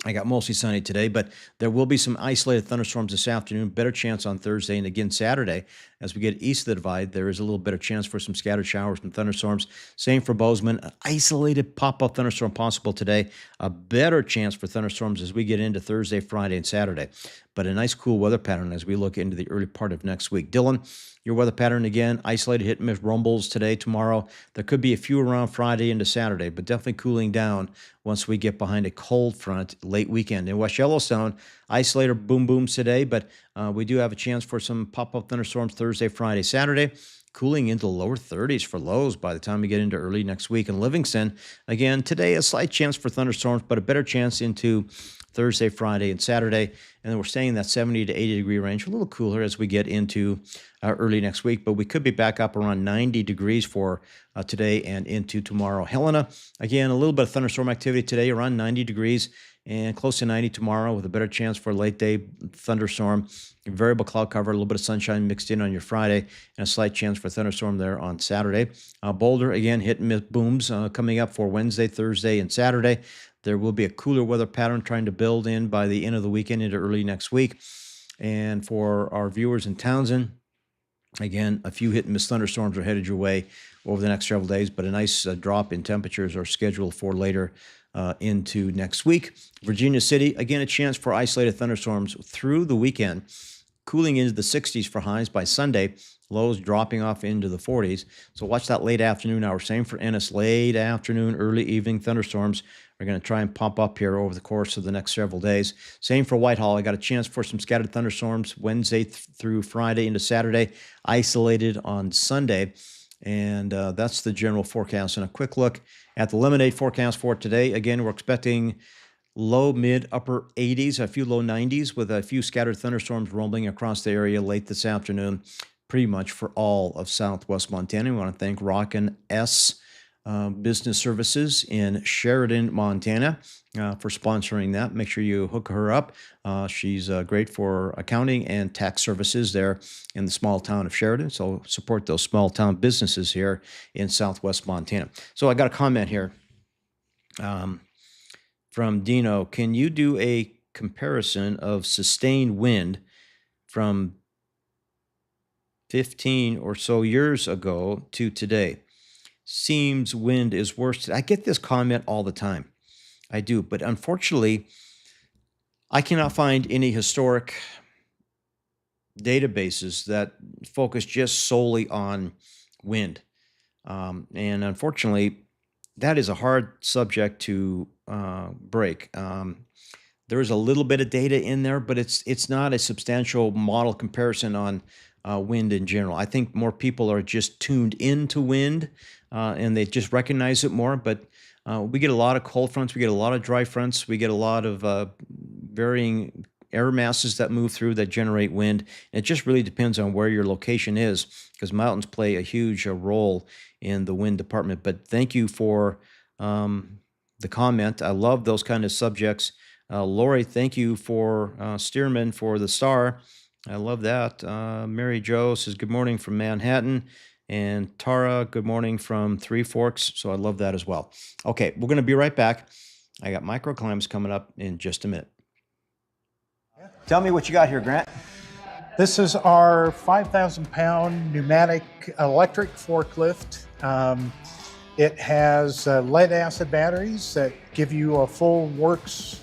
I got mostly sunny today, but there will be some isolated thunderstorms this afternoon. Better chance on Thursday and again Saturday. As we get east of the divide, there is a little better chance for some scattered showers and thunderstorms. Same for Bozeman. An isolated pop-up thunderstorm possible today. A better chance for thunderstorms as we get into Thursday, Friday, and Saturday. But a nice cool weather pattern as we look into the early part of next week. Dylan, your weather pattern again, isolated hit and miss rumbles today, tomorrow. There could be a few around Friday into Saturday, but definitely cooling down once we get behind a cold front late weekend. In West Yellowstone, isolated boom booms today, but we do have a chance for some pop-up thunderstorms Thursday, Friday, Saturday. Cooling into lower 30s for lows by the time we get into early next week. In Livingston, again, today a slight chance for thunderstorms, but a better chance into Thursday, Friday, and Saturday. And then we're staying in that 70 to 80 degree range, a little cooler as we get into early next week, but we could be back up around 90 degrees for today and into tomorrow. Helena, again, a little bit of thunderstorm activity today, around 90 degrees, and close to 90 tomorrow with a better chance for a late day thunderstorm. Variable cloud cover, a little bit of sunshine mixed in on your Friday, and a slight chance for thunderstorm there on Saturday. Boulder, again, hit and miss booms coming up for Wednesday, Thursday, and Saturday. There will be a cooler weather pattern trying to build in by the end of the weekend into early next week. And for our viewers in Townsend, again, a few hit and miss thunderstorms are headed your way over the next several days, but a nice drop in temperatures are scheduled for later into next week. Virginia City, again, a chance for isolated thunderstorms through the weekend, cooling into the 60s for highs by Sunday, lows dropping off into the 40s. So watch that late afternoon hour. Same for Ennis, late afternoon, early evening thunderstorms are going to try and pop up here over the course of the next several days. Same for Whitehall. I got a chance for some scattered thunderstorms Wednesday through Friday into Saturday, isolated on Sunday. And that's the general forecast. And a quick look at the lemonade forecast for today. Again, we're expecting low, mid, upper 80s, a few low 90s with a few scattered thunderstorms rolling across the area late this afternoon, pretty much for all of southwest Montana. We want to thank Rockin' S Business Services in Sheridan, Montana, for sponsoring that. Make sure you hook her up. She's great for accounting and tax services there in the small town of Sheridan. So support those small town businesses here in southwest Montana. So I got a comment here from Dino. Can you do a comparison of sustained wind from 15 or so years ago to today? Seems wind is worse. I get this comment all the time. I do, but unfortunately, I cannot find any historic databases that focus just solely on wind. And unfortunately, that is a hard subject to break. There is a little bit of data in there, but it's not a substantial model comparison on wind in general. I think more people are just tuned into wind and they just recognize it more. But we get a lot of cold fronts, we get a lot of dry fronts, we get a lot of varying air masses that move through that generate wind. And it just really depends on where your location is, because mountains play a huge role in the wind department. But thank you for the comment. I love those kind of subjects. Lori, thank you for Stearman for the star. I love that. Mary Jo says, good morning from Manhattan. And Tara, good morning from Three Forks. So I love that as well. Okay, we're going to be right back. I got microclimates coming up in just a minute. Tell me what you got here, Grant. This is our 5,000-pound pneumatic electric forklift. It has lead acid batteries that give you a full week's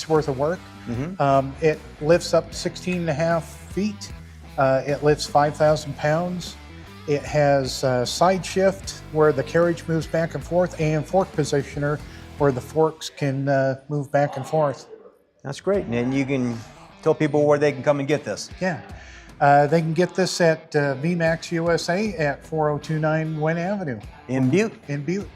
worth of work. Mm-hmm. It lifts up 16.5 feet. It lifts 5,000 pounds. It has side shift where the carriage moves back and forth, and fork positioner where the forks can move back and forth. That's great. And you can tell people where they can come and get this. Yeah. They can get this at VMAX USA at 4029 Wynn Avenue. In Butte. In Butte.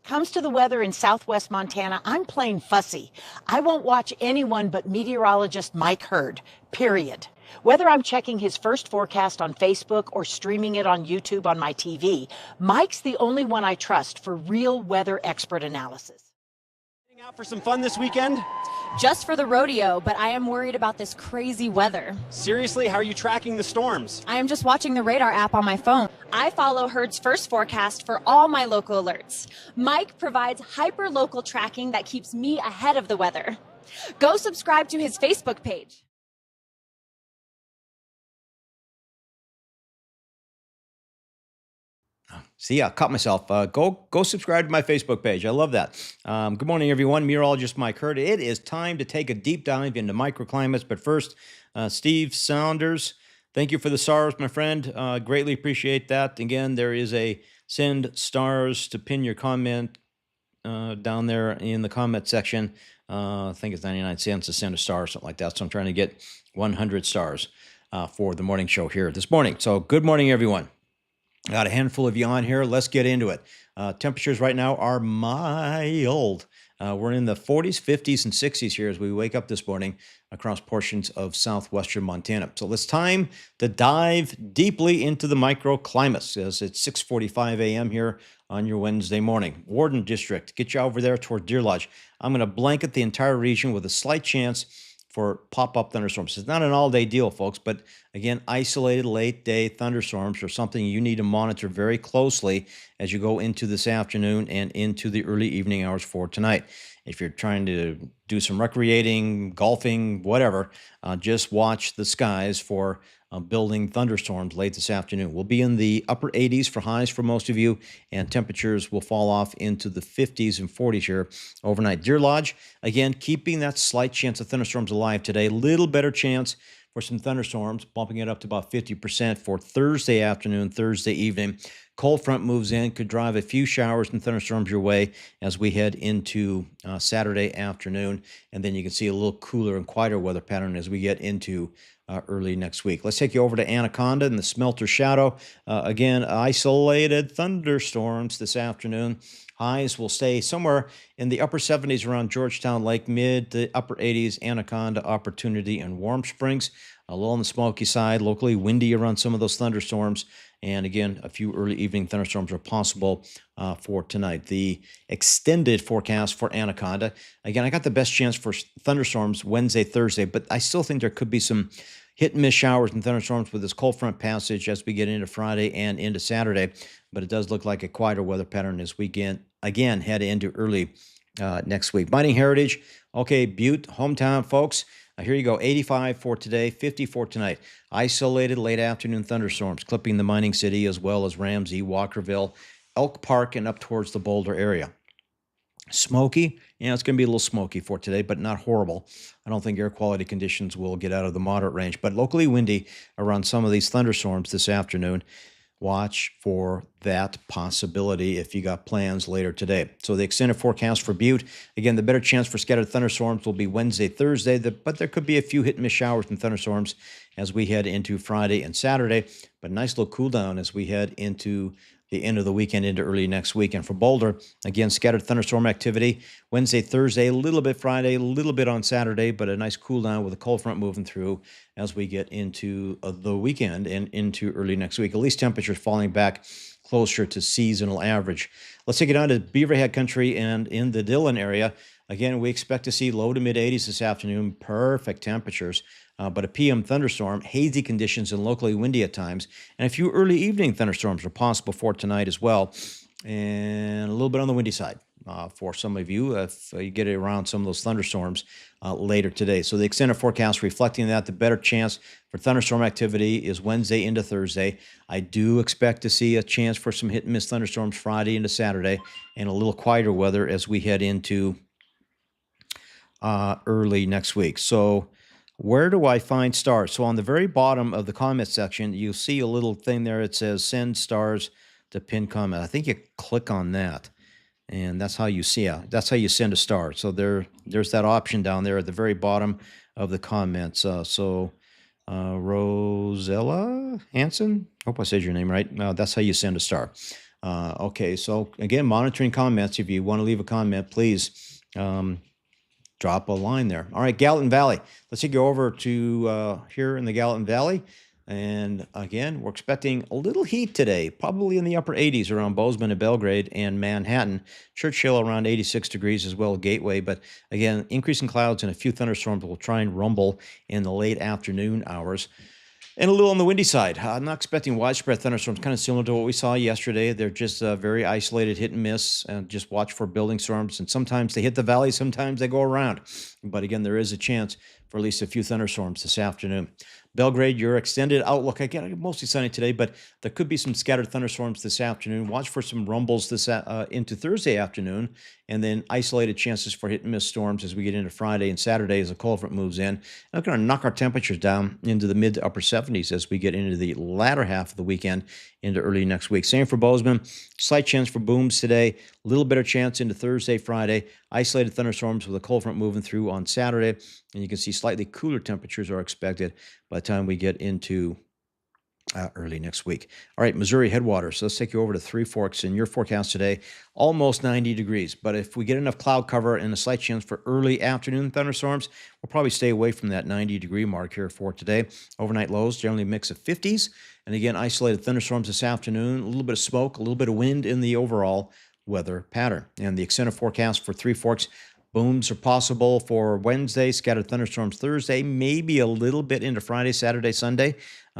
Comes to the weather in southwest Montana, I'm plain fussy. I won't watch anyone but meteorologist Mike Hurd, period. Whether I'm checking his first forecast on Facebook or streaming it on YouTube on my TV, Mike's the only one I trust for real weather expert analysis. Heading out for some fun this weekend? Just for the rodeo, but I am worried about this crazy weather. Seriously, how are you tracking the storms? I am just watching the radar app on my phone. I follow Herd's First Forecast for all my local alerts. Mike provides hyper-local tracking that keeps me ahead of the weather. Go subscribe to his Facebook page. See, I caught myself. Go subscribe to my Facebook page. I love that. Good morning, everyone. Meteorologist Mike Hurd. It is time to take a deep dive into microclimates. But first, Steve Saunders, thank you for the stars, my friend. Greatly appreciate that. Again, there is a send stars to pin your comment down there in the comment section. I think it's 99 cents to send a star or something like that. So I'm trying to get 100 stars for the morning show here this morning. So good morning, everyone. Got a handful of you on here. Let's get into it. Temperatures right now are mild. We're in the 40s, 50s, and 60s here as we wake up this morning across portions of southwestern Montana. So it's time to dive deeply into the microclimates as it's 6:45 a.m. here on your Wednesday morning. Warden District, get you over there toward Deer Lodge. I'm going to blanket the entire region with a slight chance for pop-up thunderstorms. It's not an all-day deal, folks, but again, isolated late-day thunderstorms are something you need to monitor very closely as you go into this afternoon and into the early evening hours for tonight. If you're trying to do some recreating, golfing, whatever, just watch the skies for building thunderstorms late this afternoon. We'll be in the upper 80s for highs for most of you, and temperatures will fall off into the 50s and 40s here overnight. Deer Lodge, again, keeping that slight chance of thunderstorms alive today. Little better chance for some thunderstorms, bumping it up to about 50% for Thursday afternoon, Thursday evening. Cold front moves in, could drive a few showers and thunderstorms your way as we head into Saturday afternoon. And then you can see a little cooler and quieter weather pattern as we get into early next week. Let's take you over to Anaconda and the Smelter Shadow. Again, isolated thunderstorms this afternoon. Highs will stay somewhere in the upper 70s around Georgetown Lake, mid to upper 80s, Anaconda, Opportunity, and Warm Springs. A little on the smoky side, locally windy around some of those thunderstorms. And again, a few early evening thunderstorms are possible for tonight. The extended forecast for Anaconda. Again, I got the best chance for thunderstorms Wednesday, Thursday, but I still think there could be some hit and miss showers and thunderstorms with this cold front passage as we get into Friday and into Saturday. But it does look like a quieter weather pattern as we again head into early next week. Mining Heritage. Okay, Butte, hometown folks. Here you go, 85 for today, 50 for tonight. Isolated late afternoon thunderstorms clipping the mining city as well as Ramsey, Walkerville, Elk Park, and up towards the Boulder area. Smoky, yeah, it's going to be a little smoky for today, but not horrible. I don't think air quality conditions will get out of the moderate range, but locally windy around some of these thunderstorms this afternoon. Watch for that possibility if you got plans later today. So the extended forecast for Butte, again, the better chance for scattered thunderstorms will be Wednesday, Thursday, but there could be a few hit and miss showers and thunderstorms as we head into Friday and Saturday, but nice little cool down as we head into the end of the weekend into early next week. And for Boulder, again, scattered thunderstorm activity Wednesday, Thursday, a little bit Friday, a little bit on Saturday, but a nice cool down with a cold front moving through as we get into the weekend and into early next week. At least temperatures falling back closer to seasonal average. Let's take it down to Beaverhead Country and in the Dillon area. Again, we expect to see low to mid 80s this afternoon, perfect temperatures. But a PM thunderstorm, hazy conditions, and locally windy at times. And a few early evening thunderstorms are possible for tonight as well. And a little bit on the windy side for some of you if you get around some of those thunderstorms later today. So the extended forecast reflecting that, the better chance for thunderstorm activity is Wednesday into Thursday. I do expect to see a chance for some hit and miss thunderstorms Friday into Saturday and a little quieter weather as we head into early next week. So where do I find stars? So on the very bottom of the comment section, you see a little thing there. It says send stars to pin comment. I think you click on that, and that's how you see it. That's how you send a star. So there's that option down there at the very bottom of the comments. Rosella Hansen, hope I said your name right. That's how you send a star. Okay, so again, monitoring comments. If you want to leave a comment, please drop drop a line there. All right, Gallatin Valley. Let's take you over to here in the Gallatin Valley. And again, we're expecting a little heat today, probably in the upper 80s around Bozeman and Belgrade and Manhattan. Churchill around 86 degrees as well, Gateway. But again, increasing clouds and a few thunderstorms will try and rumble in the late afternoon hours. And a little on the windy side. I'm not expecting widespread thunderstorms, kind of similar to what we saw yesterday. They're just very isolated hit and miss, and just watch for building storms. And sometimes they hit the valley, sometimes they go around. But again, there is a chance for at least a few thunderstorms this afternoon. Belgrade, your extended outlook, again, mostly sunny today, but there could be some scattered thunderstorms this afternoon. Watch for some rumbles this into Thursday afternoon, and then isolated chances for hit and miss storms as we get into Friday and Saturday as the cold front moves in. And it's going to knock our temperatures down into the mid to upper 70s as we get into the latter half of the weekend into early next week. Same for Bozeman. Slight chance for booms today. A little better chance into Thursday, Friday. Isolated thunderstorms with a cold front moving through on Saturday. And you can see slightly cooler temperatures are expected by the time we get into early next week. All right, Missouri headwaters. So let's take you over to Three Forks. In your forecast today, almost 90 degrees. But if we get enough cloud cover and a slight chance for early afternoon thunderstorms, we'll probably stay away from that 90-degree mark here for today. Overnight lows, generally a mix of 50s. And again, isolated thunderstorms this afternoon, a little bit of smoke, a little bit of wind in the overall weather pattern. And the extended forecast for Three Forks, booms are possible for Wednesday, scattered thunderstorms Thursday, maybe a little bit into Friday, Saturday, Sunday.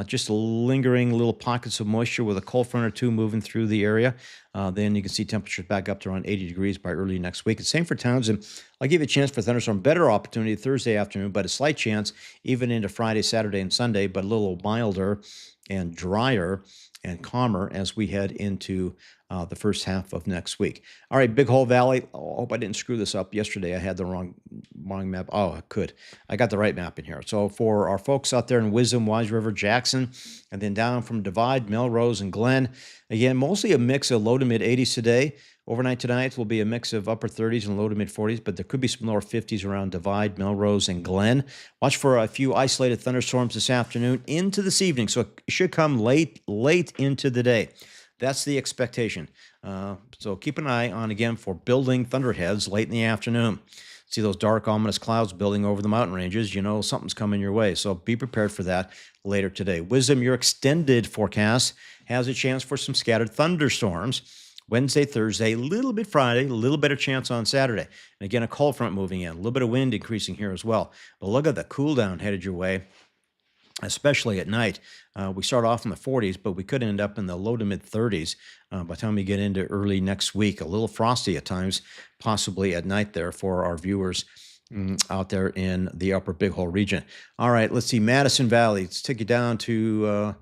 Just lingering little pockets of moisture with a cold front or two moving through the area. Then you can see temperatures back up to around 80 degrees by early next week. And same for Townsend. I'll give you a chance for thunderstorm, better opportunity Thursday afternoon, but a slight chance even into Friday, Saturday, and Sunday, but a little milder and drier and calmer as we head into the first half of next week. All right, Big Hole Valley. Oh, I hope I didn't screw this up yesterday. I had the wrong map. Oh, I could. I got the right map in here. So for our folks out there in Wisdom, Wise River, Jackson, and then down from Divide, Melrose, and Glen, again, mostly a mix of low to mid 80s today. Overnight tonight will be a mix of upper 30s and low to mid 40s, but there could be some lower 50s around Divide, Melrose, and Glen. Watch for a few isolated thunderstorms this afternoon into this evening, so it should come late into the day. That's the expectation. So keep an eye on, again, for building thunderheads late in the afternoon. See those dark, ominous clouds building over the mountain ranges, you know something's coming your way. So be prepared for that later today. Wisdom, your extended forecast has a chance for some scattered thunderstorms. Wednesday, Thursday, a little bit Friday, a little better chance on Saturday. And again, a cold front moving in, a little bit of wind increasing here as well. But look at the cool down headed your way, especially at night. We start off in the 40s, but we could end up in the low to mid 30s by the time we get into early next week. A little frosty at times, possibly at night there for our viewers out there in the upper Big Hole region. All right, let's see, Madison Valley. Let's take you down to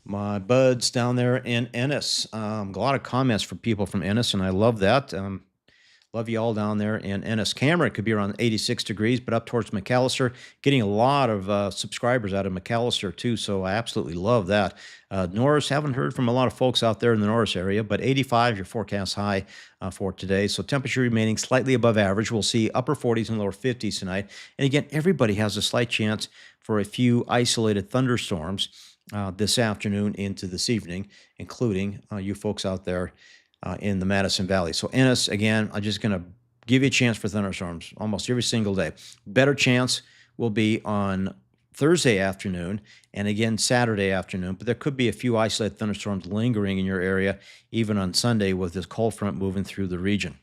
my buds down there in Ennis. A lot of comments from people from Ennis, and I love that. Love you all down there in Ennis. Cameron could be around 86 degrees, but up towards McAllister, getting a lot of subscribers out of McAllister too, so I absolutely love that. Norris, haven't heard from a lot of folks out there in the Norris area, but 85 your forecast high for today. So temperature remaining slightly above average. We'll see upper 40s and lower 50s tonight. And again, everybody has a slight chance for a few isolated thunderstorms this afternoon into this evening, including you folks out there in the Madison Valley. So Ennis, again, I'm just going to give you a chance for thunderstorms almost every single day. Better chance will be on Thursday afternoon and again Saturday afternoon, but there could be a few isolated thunderstorms lingering in your area even on Sunday with this cold front moving through the region.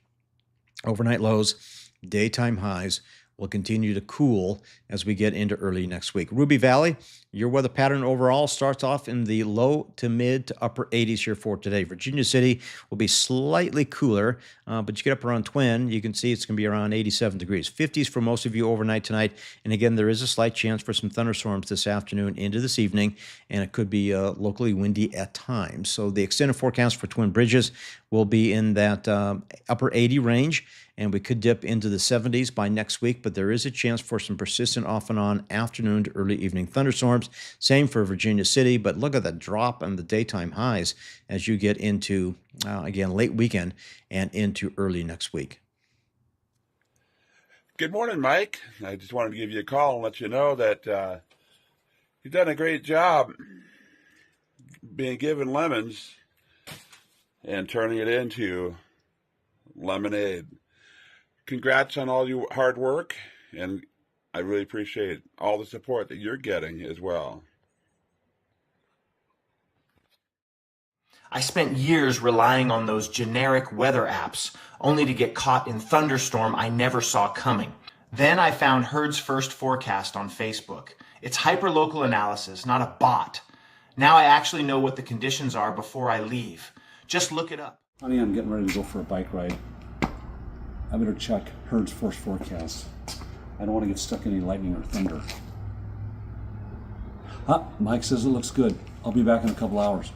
Overnight lows, daytime highs will continue to cool as we get into early next week. Ruby Valley, your weather pattern overall starts off in the low to mid to upper 80s here for today. Virginia City will be slightly cooler, but you get up around Twin, you can see it's going to be around 87 degrees. 50s for most of you overnight tonight. And again, there is a slight chance for some thunderstorms this afternoon into this evening, and it could be locally windy at times. So the extended forecast for Twin Bridges will be in that upper 80 range, and we could dip into the 70s by next week, but there is a chance for some persistent off and on afternoon to early evening thunderstorms. Same for Virginia City, but look at the drop in the daytime highs as you get into, again, late weekend and into early next week. Good morning, Mike. I just wanted to give you a call and let you know that you've done a great job being given lemons and turning it into lemonade. congrats on all your hard work, and I really appreciate all the support that you're getting as well. I spent years relying on those generic weather apps, only to get caught in thunderstorm I never saw coming. Then I found Herd's First Forecast on Facebook. It's hyperlocal analysis, not a bot. Now I actually know what the conditions are before I leave. Just look it up. Honey, I'm getting ready to go for a bike ride. I better check Herd's First Forecast. I don't want to get stuck in any lightning or thunder. Mike says it looks good. I'll be back in a couple hours.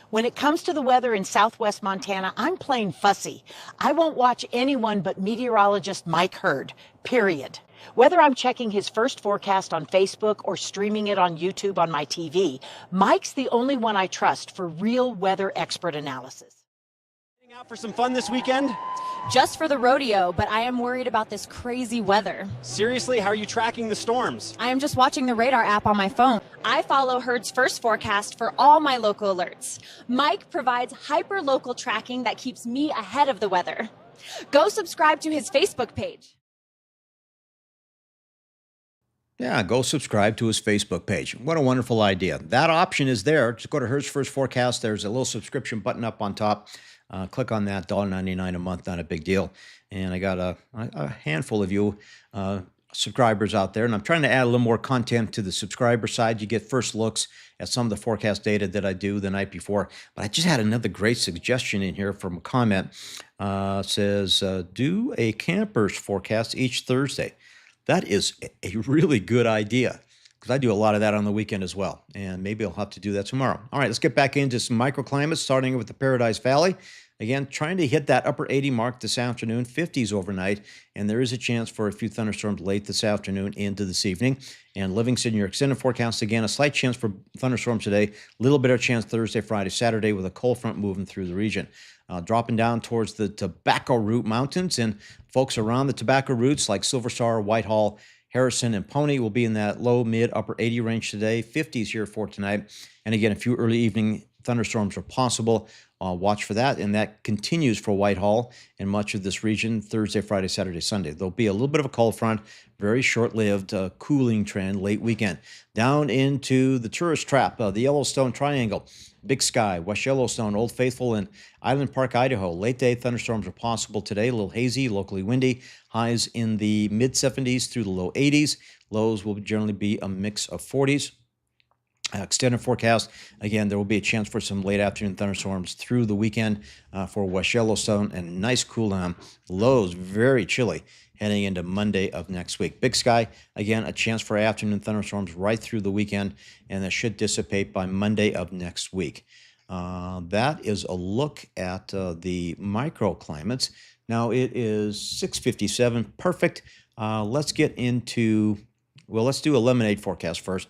When it comes to the weather in southwest Montana, I'm plain fussy. I won't watch anyone but meteorologist Mike Herd, period. Whether I'm checking his first forecast on Facebook or streaming it on YouTube on my TV, Mike's the only one I trust for real weather expert analysis. Heading out for some fun this weekend? Just for the rodeo, but I am worried about this crazy weather. Seriously, how are you tracking the storms? I am just watching the radar app on my phone. I follow Herd's First Forecast for all my local alerts. Mike provides hyper-local tracking that keeps me ahead of the weather. Go subscribe to his Facebook page. Yeah, go subscribe to his Facebook page. What a wonderful idea. That option is there. Just go to Herd's First Forecast. There's a little subscription button up on top. Click on that, $1.99 a month, not a big deal. And I got a handful of you subscribers out there, and I'm trying to add a little more content to the subscriber side. You get first looks at some of the forecast data that I do the night before. But I just had another great suggestion in here from a comment. Says, do a camper's forecast each Thursday. That is a really good idea, because I do a lot of that on the weekend as well. And maybe I'll have to do that tomorrow. All right, let's get back into some microclimates, starting with the Paradise Valley. Again, trying to hit that upper 80 mark this afternoon, 50s overnight, and there is a chance for a few thunderstorms late this afternoon into this evening. And Livingston, your extended forecast, again, a slight chance for thunderstorms today, a little bit of chance Thursday, Friday, Saturday with a cold front moving through the region. Dropping down towards the Tobacco Root Mountains, and folks around the Tobacco Roots like Silver Star, Whitehall, Harrison, and Pony will be in that low, mid, upper 80 range today, 50s here for tonight. And again, a few early evening thunderstorms are possible. Watch for that, and that continues for Whitehall and much of this region Thursday, Friday, Saturday, Sunday. There'll be a little bit of a cold front, very short-lived cooling trend late weekend. Down into the tourist trap, the Yellowstone Triangle, Big Sky, West Yellowstone, Old Faithful, and Island Park, Idaho. Late day thunderstorms are possible today, a little hazy, locally windy. Highs in the mid-70s through the low 80s. Lows will generally be a mix of 40s. Extended forecast, again, there will be a chance for some late afternoon thunderstorms through the weekend for West Yellowstone, and nice cool down. Lows very chilly heading into Monday of next week. Big Sky, again, a chance for afternoon thunderstorms right through the weekend, and that should dissipate by Monday of next week. That is a look at the microclimates. Now it is 6:57, perfect. Let's get into, well, let's do a lemonade forecast first.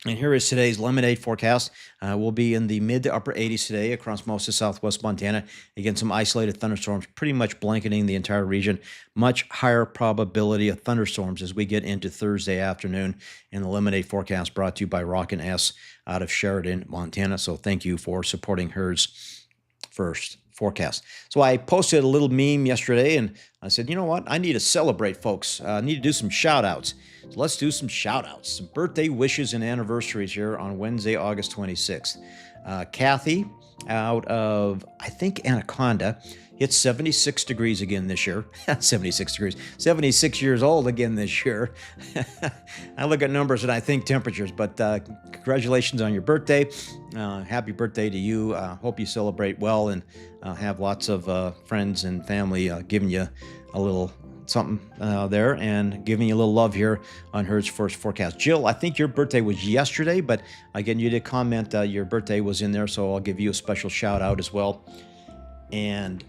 And here is today's lemonade forecast. We'll be in the mid to upper 80s today across most of southwest Montana. Again, some isolated thunderstorms pretty much blanketing the entire region. Much higher probability of thunderstorms as we get into Thursday afternoon. And the lemonade forecast brought to you by Rockin' S out of Sheridan, Montana. So thank you for supporting Herd's First Forecast. So I posted a little meme yesterday, and I said, you know what? I need to celebrate, folks. I need to do some shout-outs. So let's do some shout-outs, some birthday wishes and anniversaries here on Wednesday, August 26th. Kathy out of, I think, Anaconda, hit 76 degrees again this year. 76 degrees. 76 years old again this year. I look at numbers and I think temperatures, but congratulations on your birthday. Happy birthday to you. Hope you celebrate well and have lots of friends and family giving you a little something there and giving you a little love here on Herd's First Forecast. Jill, I think your birthday was yesterday, but again, you did comment your birthday was in there, so I'll give you a special shout out as well. And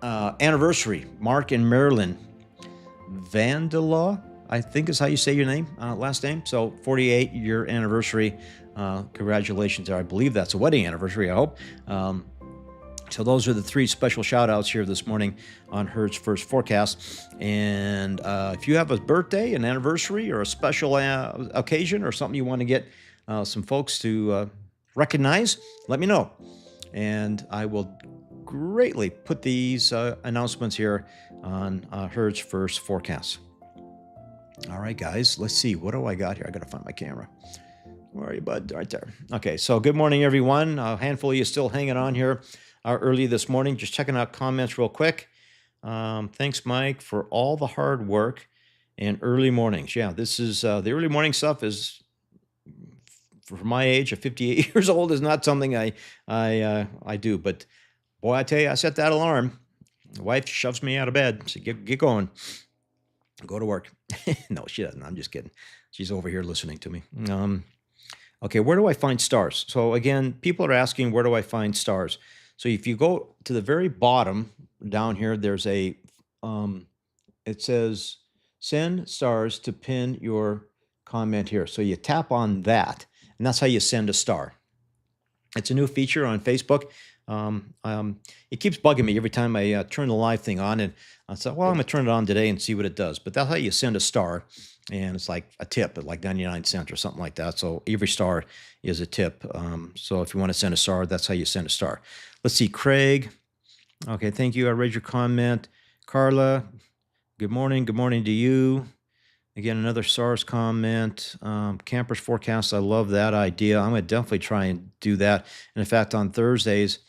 anniversary, Mark and Marilyn Vandelaw, I think is how you say your name, last name. So 48-year anniversary. Congratulations there. I believe that's a wedding anniversary, I hope. So those are the three special shout outs here this morning on Herd's First Forecast. And if you have a birthday, an anniversary, or a special occasion or something you want to get some folks to recognize, let me know. And I will greatly put these announcements here on Hertz First Forecast. All right, guys, let's see. What do I got here? I got to find my camera. Where are you, bud? Right there. Okay, so good morning, everyone. A handful of you still hanging on here early this morning. Just checking out comments real quick. Thanks, Mike, for all the hard work and early mornings. Yeah, this is the early morning stuff is for my age of 58 years old is not something I do. But boy, I tell you, I set that alarm. The wife shoves me out of bed. So get going. Go to work. No, she doesn't. I'm just kidding. She's over here listening to me. Okay, where do I find stars? So again, people are asking, where do I find stars? So if you go to the very bottom down here, there's a, it says send stars to pin your comment here. So you tap on that, and that's how you send a star. It's a new feature on Facebook. It keeps bugging me every time I turn the live thing on, and I thought, well, I'm gonna turn it on today and see what it does. But that's how you send a star, and it's like a tip at like 99 cents or something like that. So every star is a tip. So if you want to send a star, that's how you send a star. Let's see, Craig. Okay, thank you. I read your comment. Carla, good morning. Good morning to you. Again, another SARS comment. Campers forecast. I love that idea. I'm going to definitely try and do that. And in fact, on Thursdays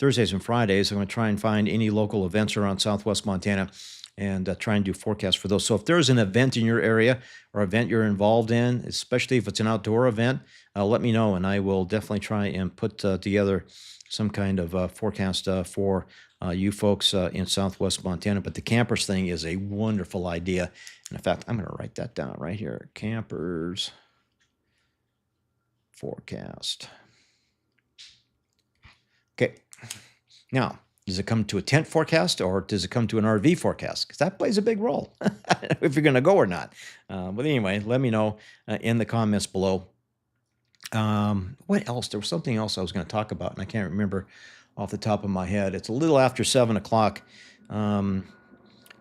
and Fridays, I'm going to try and find any local events around Southwest Montana and try and do forecasts for those. So if there's an event in your area or event you're involved in, especially if it's an outdoor event, let me know, and I will definitely try and put together some kind of forecast for you folks in Southwest Montana. But the campers thing is a wonderful idea. And in fact, I'm going to write that down right here. Campers forecast. Okay. Now, does it come to a tent forecast or does it come to an RV forecast? Because that plays a big role if you're going to go or not. But anyway, let me know in the comments below. What else? There was something else I was going to talk about, and I can't remember off the top of my head. It's a little after 7 o'clock.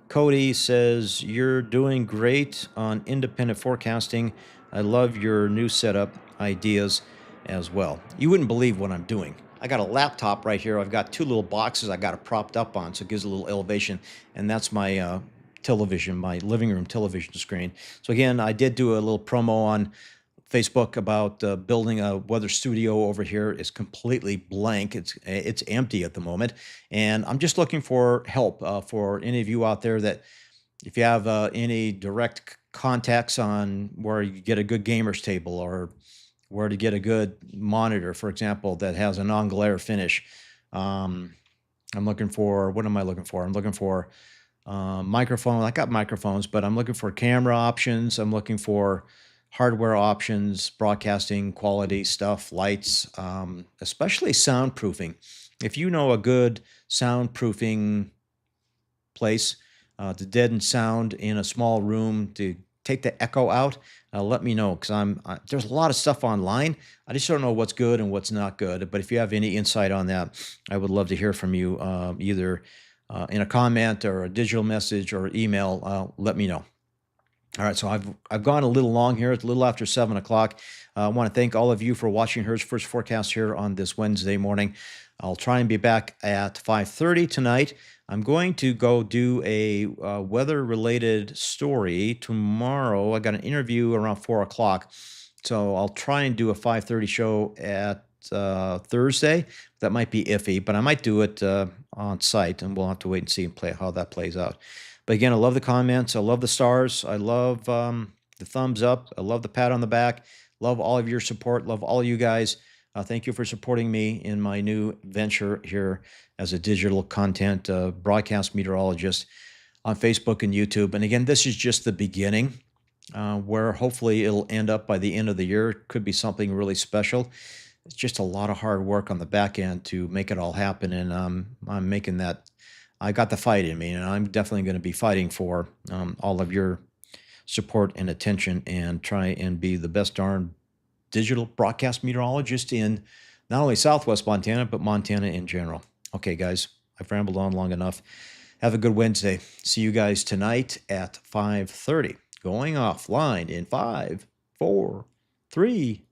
Cody says, you're doing great on independent forecasting. I love your new setup ideas as well. You wouldn't believe what I'm doing. I got a laptop right here. I've got two little boxes I got it propped up on, so it gives a little elevation, and that's my television, my living room television screen. So again, I did do a little promo on Facebook about building a weather studio over here. It's completely blank. It's empty at the moment, and I'm just looking for help for any of you out there that if you have any direct contacts on where you get a good gamer's table or where to get a good monitor, for example, that has a non-glare finish. I'm looking for, what am I looking for? I'm looking for microphone. I got microphones, but I'm looking for camera options. I'm looking for hardware options, broadcasting quality stuff, lights, especially soundproofing. If you know a good soundproofing place to deaden sound in a small room to take the echo out, let me know, because there's a lot of stuff online. I just don't know what's good and what's not good. But if you have any insight on that, I would love to hear from you, either in a comment or a digital message or email. Let me know. All right, so I've gone a little long here. It's a little after 7 o'clock. I want to thank all of you for watching Hertz First Forecast here on this Wednesday morning. I'll try and be back at 5:30 tonight. I'm going to go do a weather-related story tomorrow. I got an interview around 4 o'clock, so I'll try and do a 5:30 show at Thursday. That might be iffy, but I might do it on site, and we'll have to wait and see and play how that plays out. But again, I love the comments. I love the stars. I love the thumbs up. I love the pat on the back. Love all of your support. Love all of you guys. Thank you for supporting me in my new venture here as a digital content broadcast meteorologist on Facebook and YouTube. And again, this is just the beginning where hopefully it'll end up by the end of the year. It could be something really special. It's just a lot of hard work on the back end to make it all happen. And I'm making that. I got the fight in me, and I'm definitely going to be fighting for all of your support and attention and try and be the best darn digital broadcast meteorologist in not only Southwest Montana, but Montana in general. Okay, guys, I've rambled on long enough. Have a good Wednesday. See you guys tonight at 5:30. Going offline in 5, 4, 3,